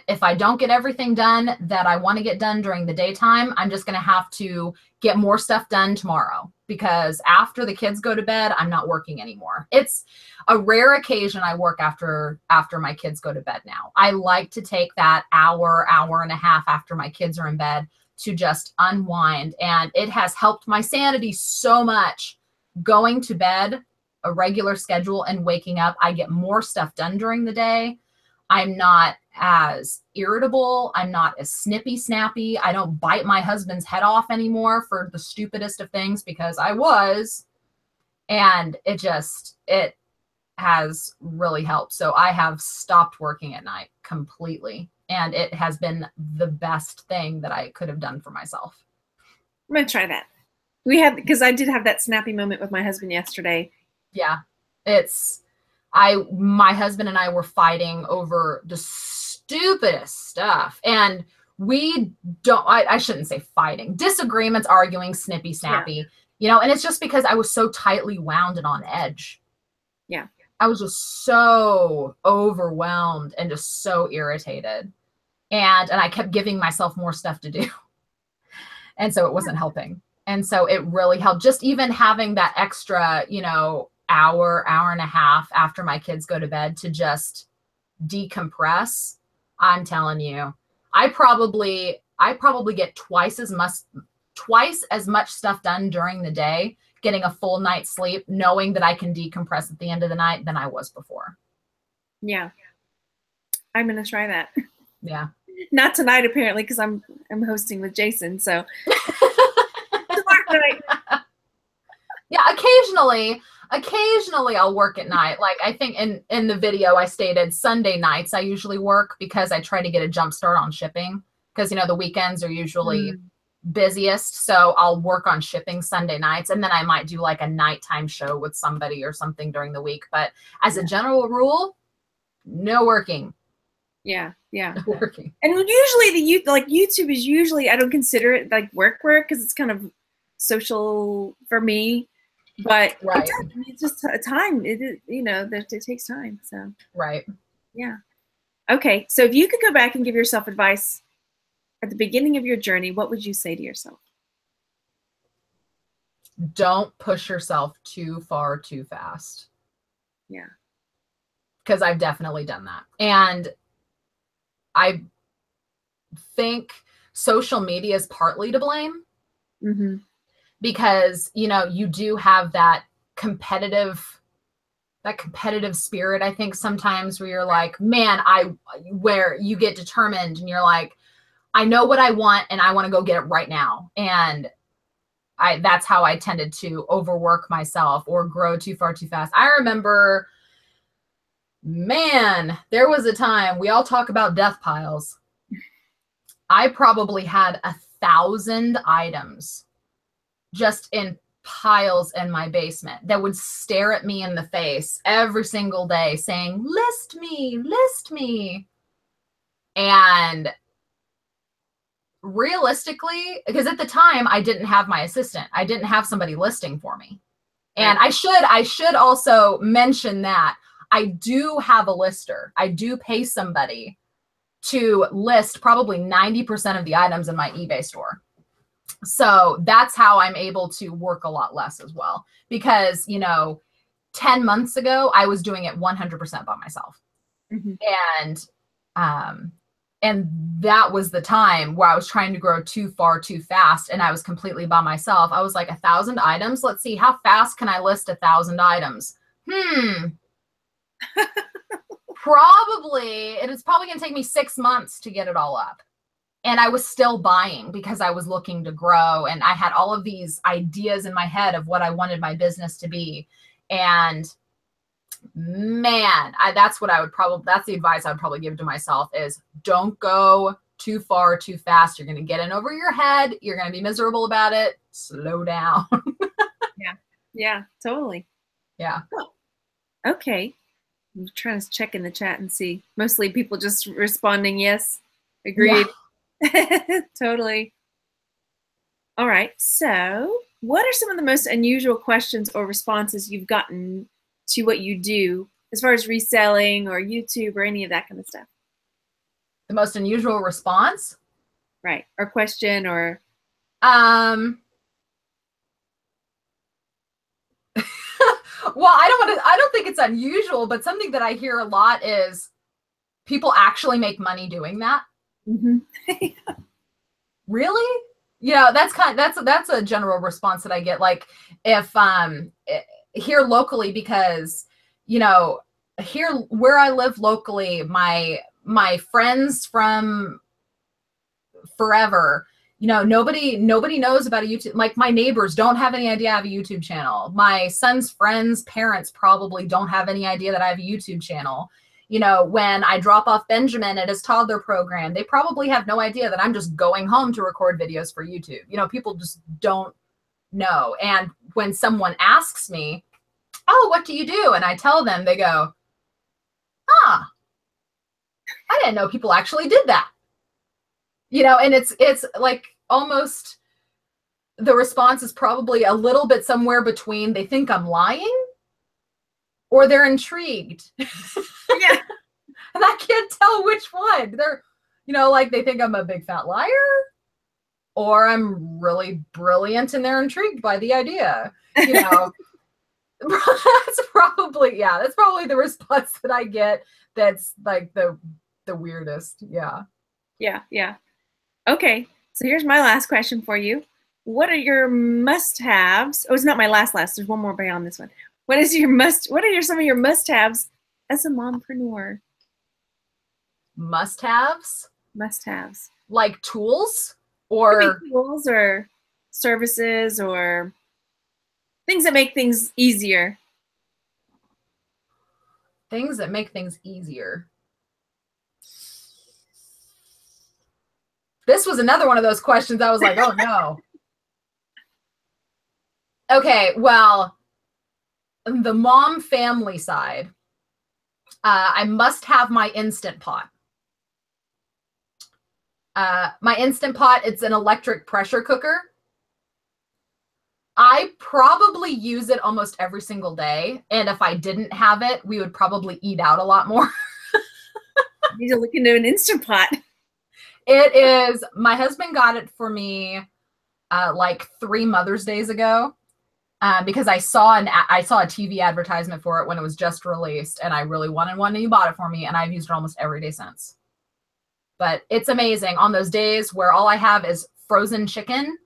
If I don't get everything done that I want to get done during the daytime, I'm just going to have to get more stuff done tomorrow, because after the kids go to bed, I'm not working anymore. It's a rare occasion I work after my kids go to bed now. I like to take that hour and a half after my kids are in bed to just unwind. And it has helped my sanity so much. Going to bed, a regular schedule, and waking up, I get more stuff done during the day. I'm not as irritable. I'm not as snippy snappy. I don't bite my husband's head off anymore for the stupidest of things, because I was. And it has really helped. So I have stopped working at night completely. And it has been the best thing that I could have done for myself. I'm going to try that. Because I did have that snappy moment with my husband yesterday. Yeah. My husband and I were fighting over the stupidest stuff. And I shouldn't say fighting, disagreements, arguing, snippy, snappy, and it's just because I was so tightly wound and on edge. Yeah. I was just so overwhelmed and just so irritated. And I kept giving myself more stuff to do. And so it wasn't helping. And so it really helped, just even having that extra, hour and a half after my kids go to bed to just decompress. I'm telling you, I probably get twice as much stuff done during the day, getting a full night's sleep, knowing that I can decompress at the end of the night, than I was before. Yeah. I'm going to try that. Yeah. Not tonight, apparently, because I'm hosting with Jason. So yeah, occasionally I'll work at night. Like I think in the video I stated Sunday nights I usually work, because I try to get a jump start on shipping, because the weekends are usually busiest. So I'll work on shipping Sunday nights, and then I might do like a nighttime show with somebody or something during the week. But as a general rule, no working. Yeah. No working. And usually YouTube is usually, I don't consider it like work, because it's kind of social for me. But right. It's just a time. It takes time. So right. Yeah. Okay. So if you could go back and give yourself advice at the beginning of your journey, what would you say to yourself? Don't push yourself too far too fast. Yeah. Because I've definitely done that. And I think social media is partly to blame. Mm-hmm. Because, you do have that competitive spirit, I think sometimes, where you're like, man, where you get determined and you're like, I know what I want and I want to go get it right now. And that's how I tended to overwork myself or grow too far too fast. I remember, man, there was a time, we all talk about death piles. I probably had 1,000 items just in piles in my basement that would stare at me in the face every single day saying, list me. And realistically, because at the time I didn't have my assistant, I didn't have somebody listing for me. And I should also mention that I do have a lister. I do pay somebody to list probably 90% of the items in my eBay store. So that's how I'm able to work a lot less as well. Because, 10 months ago, I was doing it 100% by myself. Mm-hmm. And that was the time where I was trying to grow too far too fast, and I was completely by myself. I was like, 1,000 items. Let's see, how fast can I list 1,000 items? It's probably going to take me 6 months to get it all up. And I was still buying because I was looking to grow, and I had all of these ideas in my head of what I wanted my business to be. And man, that's the advice I would probably give to myself is don't go too far too fast. You're going to get in over your head. You're going to be miserable about it. Slow down. Yeah, totally. Yeah. Oh, okay. I'm trying to check in the chat and see. Mostly people just responding yes. Agreed. Yeah. Totally. All right. So what are some of the most unusual questions or responses you've gotten to what you do as far as reselling or YouTube or any of that kind of stuff? The most unusual response? Right. Or question or... Well, I don't think it's unusual, but something that I hear a lot is people actually make money doing that. Mm-hmm. Really? Yeah, that's a general response that I get. Like if here locally, because here where I live locally, my my friends from forever, you know, nobody knows about a YouTube. Like my neighbors don't have any idea I have a YouTube channel. My son's friends' parents probably don't have any idea that I have a YouTube channel. You know, when I drop off Benjamin at his toddler program, they probably have no idea that I'm just going home to record videos for YouTube. You know, people just don't know. And when someone asks me, oh, what do you do? And I tell them, they go, ah, I didn't know people actually did that. You know, and it's like almost the response is probably a little bit somewhere between they think I'm lying or they're intrigued. Yeah. And I can't tell which one. They're, you know, like they think I'm a big fat liar or I'm really brilliant and they're intrigued by the idea. You know, that's probably the response that I get. That's like the weirdest. Yeah. Yeah. Yeah. Okay. So here's my last question for you. What are your must-haves? Oh, it's not my last. There's one more beyond this one. What are some of your must-haves as a mompreneur? Must-haves? Must-haves. Like tools or tools or services or things that make things easier. Things that make things easier. This was another one of those questions I was like, oh no. Okay, well, the mom family side, I must have my Instant Pot. My Instant Pot, it's an electric pressure cooker. I probably use it almost every single day. And if I didn't have it, we would probably eat out a lot more. You need to look into an Instant Pot. It is, my husband got it for me like 3 Mother's Days ago because I saw a TV advertisement for it when it was just released and I really wanted one and he bought it for me and I've used it almost every day since. But it's amazing on those days where all I have is frozen chicken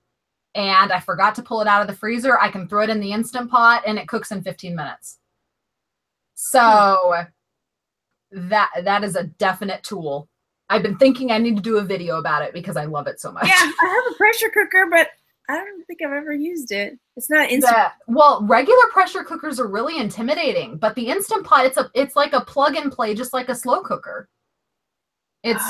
and I forgot to pull it out of the freezer. I can throw it in the Instant Pot and it cooks in 15 minutes. So that is a definite tool. I've been thinking I need to do a video about it because I love it so much. Yeah, I have a pressure cooker, but I don't think I've ever used it. It's not instant. Well, regular pressure cookers are really intimidating, but the Instant Pot, it's like a plug and play, just like a slow cooker. It's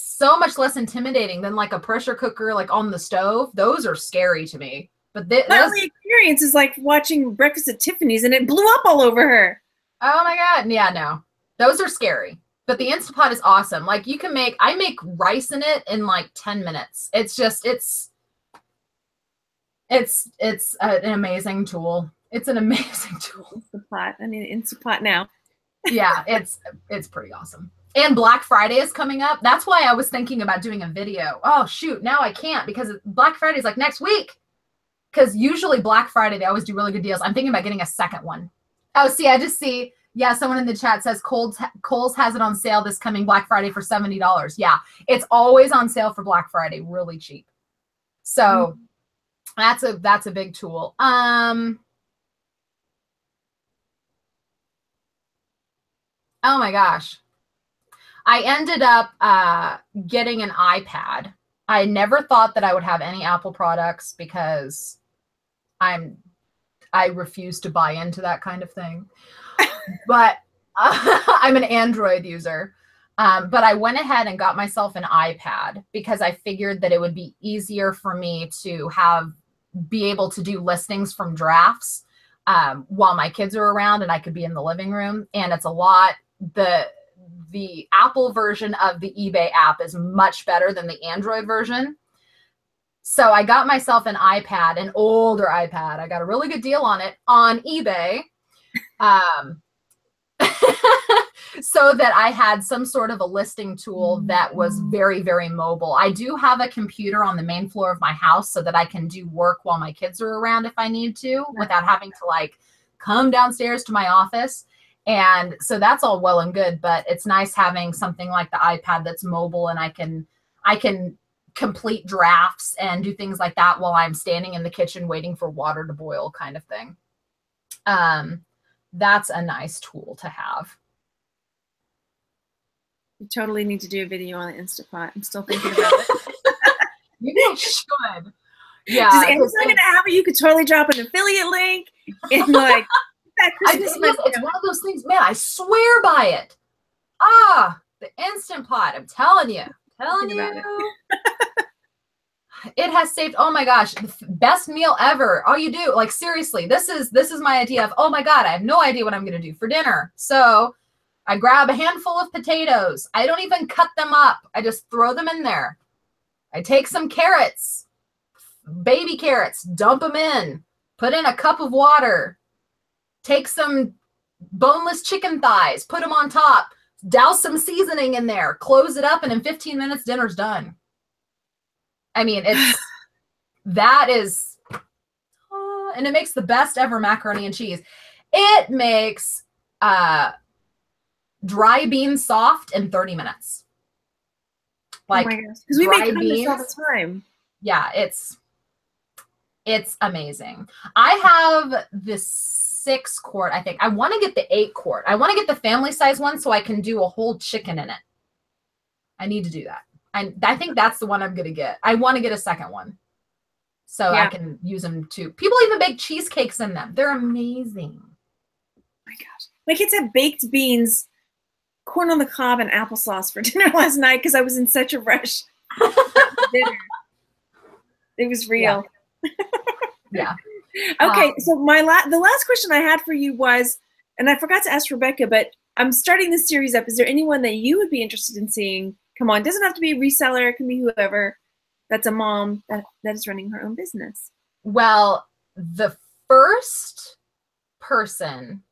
so much less intimidating than like a pressure cooker, like on the stove. Those are scary to me. But my only experience is like watching Breakfast at Tiffany's, and it blew up all over her. Oh my God! Yeah, no, those are scary. But the Instant Pot is awesome. Like I make rice in it in like 10 minutes. It's an amazing tool. It's an amazing tool. Instant Pot. I need an Instant Pot now. Yeah, it's pretty awesome. And Black Friday is coming up. That's why I was thinking about doing a video. Oh shoot, now I can't because Black Friday is like next week. Because usually Black Friday, they always do really good deals. I'm thinking about getting a second one. Oh, see, I just see. Yeah, someone in the chat says Kohl's has it on sale this coming Black Friday for $70. Yeah, it's always on sale for Black Friday, really cheap. So that's a big tool. Oh my gosh. I ended up getting an iPad. I never thought that I would have any Apple products because I refuse to buy into that kind of thing. But I'm an Android user. But I went ahead and got myself an iPad because I figured that it would be easier for me to be able to do listings from drafts while my kids are around and I could be in the living room. And it's a lot, the Apple version of the eBay app is much better than the Android version. So I got myself an iPad, an older iPad. I got a really good deal on it on eBay. So that I had some sort of a listing tool that was very, very mobile. I do have a computer on the main floor of my house so that I can do work while my kids are around if I need to, without having to like come downstairs to my office. And so that's all well and good, but it's nice having something like the iPad that's mobile and I can complete drafts and do things like that while I'm standing in the kitchen waiting for water to boil kind of thing. That's a nice tool to have. You totally need to do a video on the Instapot. I'm still thinking about it. You should. Yeah. Does Amazon gonna have it? You could totally drop an affiliate link and like that Christmas. It's one of those things, man. I swear by it. Ah, the Instant Pot. I'm telling you. It has saved, oh my gosh, best meal ever. All you do, like seriously, this is my idea of, oh my God, I have no idea what I'm gonna do for dinner. So I grab a handful of potatoes. I don't even cut them up. I just throw them in there. I take some carrots, baby carrots, dump them in, put in a cup of water, take some boneless chicken thighs, put them on top, douse some seasoning in there, close it up, and in 15 minutes, dinner's done. I mean, that is, and it makes the best ever macaroni and cheese. It makes dry beans soft in 30 minutes. Like, oh my gosh, because we make hummus all the time. Yeah, it's amazing. I have this 6-quart, I think. I want to get the 8-quart. I want to get the family size one so I can do a whole chicken in it. I need to do that. I think that's the one I'm going to get. I want to get a second one so I can use them too. People even bake cheesecakes in them. They're amazing. Oh my gosh. My kids had baked beans, corn on the cob, and applesauce for dinner last night because I was in such a rush. Dinner. It was real. Yeah. Okay, so the last question I had for you was, and I forgot to ask Rebecca, but I'm starting this series up. Is there anyone that you would be interested in seeing? Come on, it doesn't have to be a reseller. It can be whoever that's a mom that is running her own business. Well, the first person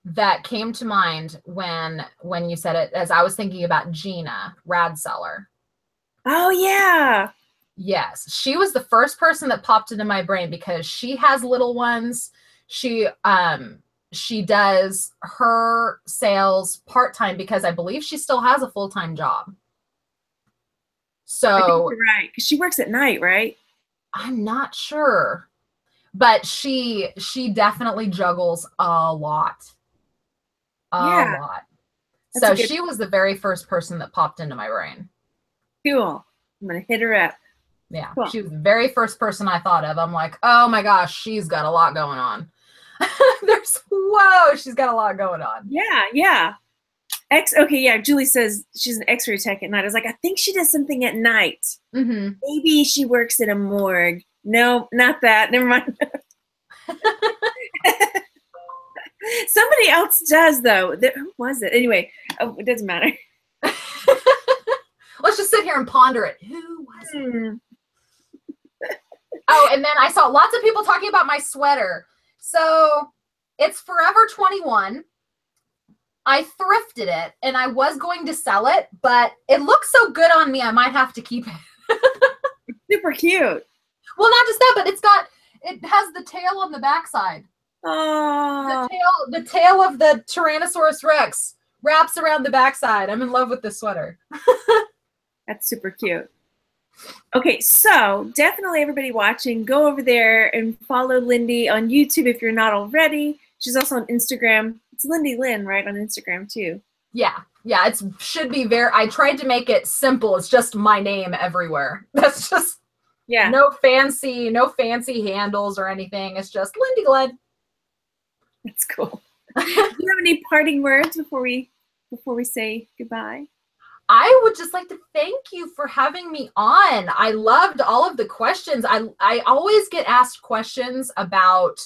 that came to mind when you said it, as I was thinking about Gina, Radseller. Oh, yeah. Yes, she was the first person that popped into my brain because she has little ones. She does her sales part-time because I believe she still has a full-time job. So I think you're right, because she works at night, right? I'm not sure, but she definitely juggles a lot. A lot. So she was the very first person that popped into my brain. Cool. I'm going to hit her up. Yeah, cool. She was the very first person I thought of. I'm like, oh my gosh, she's got a lot going on. She's got a lot going on. Yeah. Okay, yeah, Julie says she's an X-ray tech at night. I was like, I think she does something at night. Mm-hmm. Maybe she works at a morgue. No, not that. Never mind. Somebody else does, though. Who was it? Anyway, it doesn't matter. Let's just sit here and ponder it. Who was it? Oh, and then I saw lots of people talking about my sweater. So it's Forever 21. I thrifted it, and I was going to sell it, but it looks so good on me, I might have to keep it. Super cute. Well, not just that, but it has the tail on the backside. Oh. The tail of the Tyrannosaurus Rex wraps around the backside. I'm in love with this sweater. That's super cute. Okay, so definitely everybody watching, go over there and follow Lindey on YouTube if you're not already. She's also on Instagram. It's Lindey Glenn, right, on Instagram too. Yeah, it should be I tried to make it simple. It's just my name everywhere. That's just no fancy handles or anything. It's just Lindey Glenn. That's cool. Do you have any parting words before we say goodbye? I would just like to thank you for having me on. I loved all of the questions. I always get asked questions about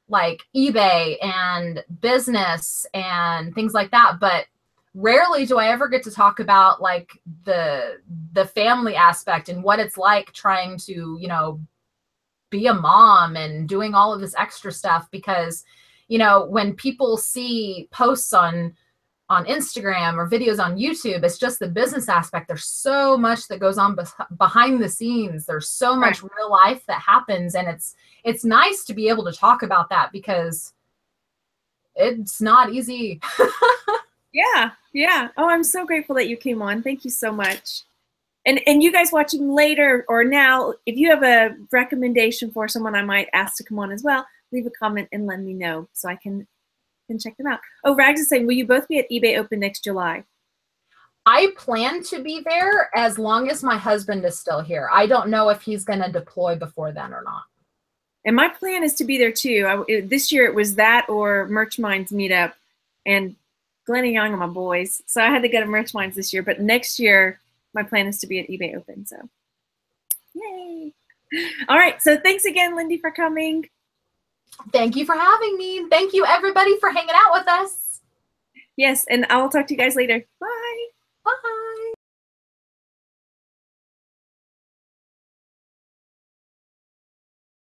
like eBay and business and things like that, but rarely do I ever get to talk about like the family aspect and what it's like trying to, be a mom and doing all of this extra stuff, because, when people see posts on Instagram or videos on YouTube, it's just the business aspect. There's so much that goes on behind the scenes. There's so much real life that happens. And it's nice to be able to talk about that because it's not easy. Yeah. Oh, I'm so grateful that you came on. Thank you so much. And you guys watching later or now, if you have a recommendation for someone I might ask to come on as well, leave a comment and let me know so I can check them out. Oh, Rags is saying, will you both be at eBay Open next July? I plan to be there as long as my husband is still here. I don't know if he's going to deploy before then or not. And my plan is to be there too. This year it was that or Merch Minds meetup, and Glenn and Young are my boys. So I had to go to Merch Minds this year, but next year my plan is to be at eBay Open. So yay. All right. So thanks again, Lindey, for coming. Thank you for having me. Thank you everybody for hanging out with us. Yes. And I'll talk to you guys later. Bye. Bye.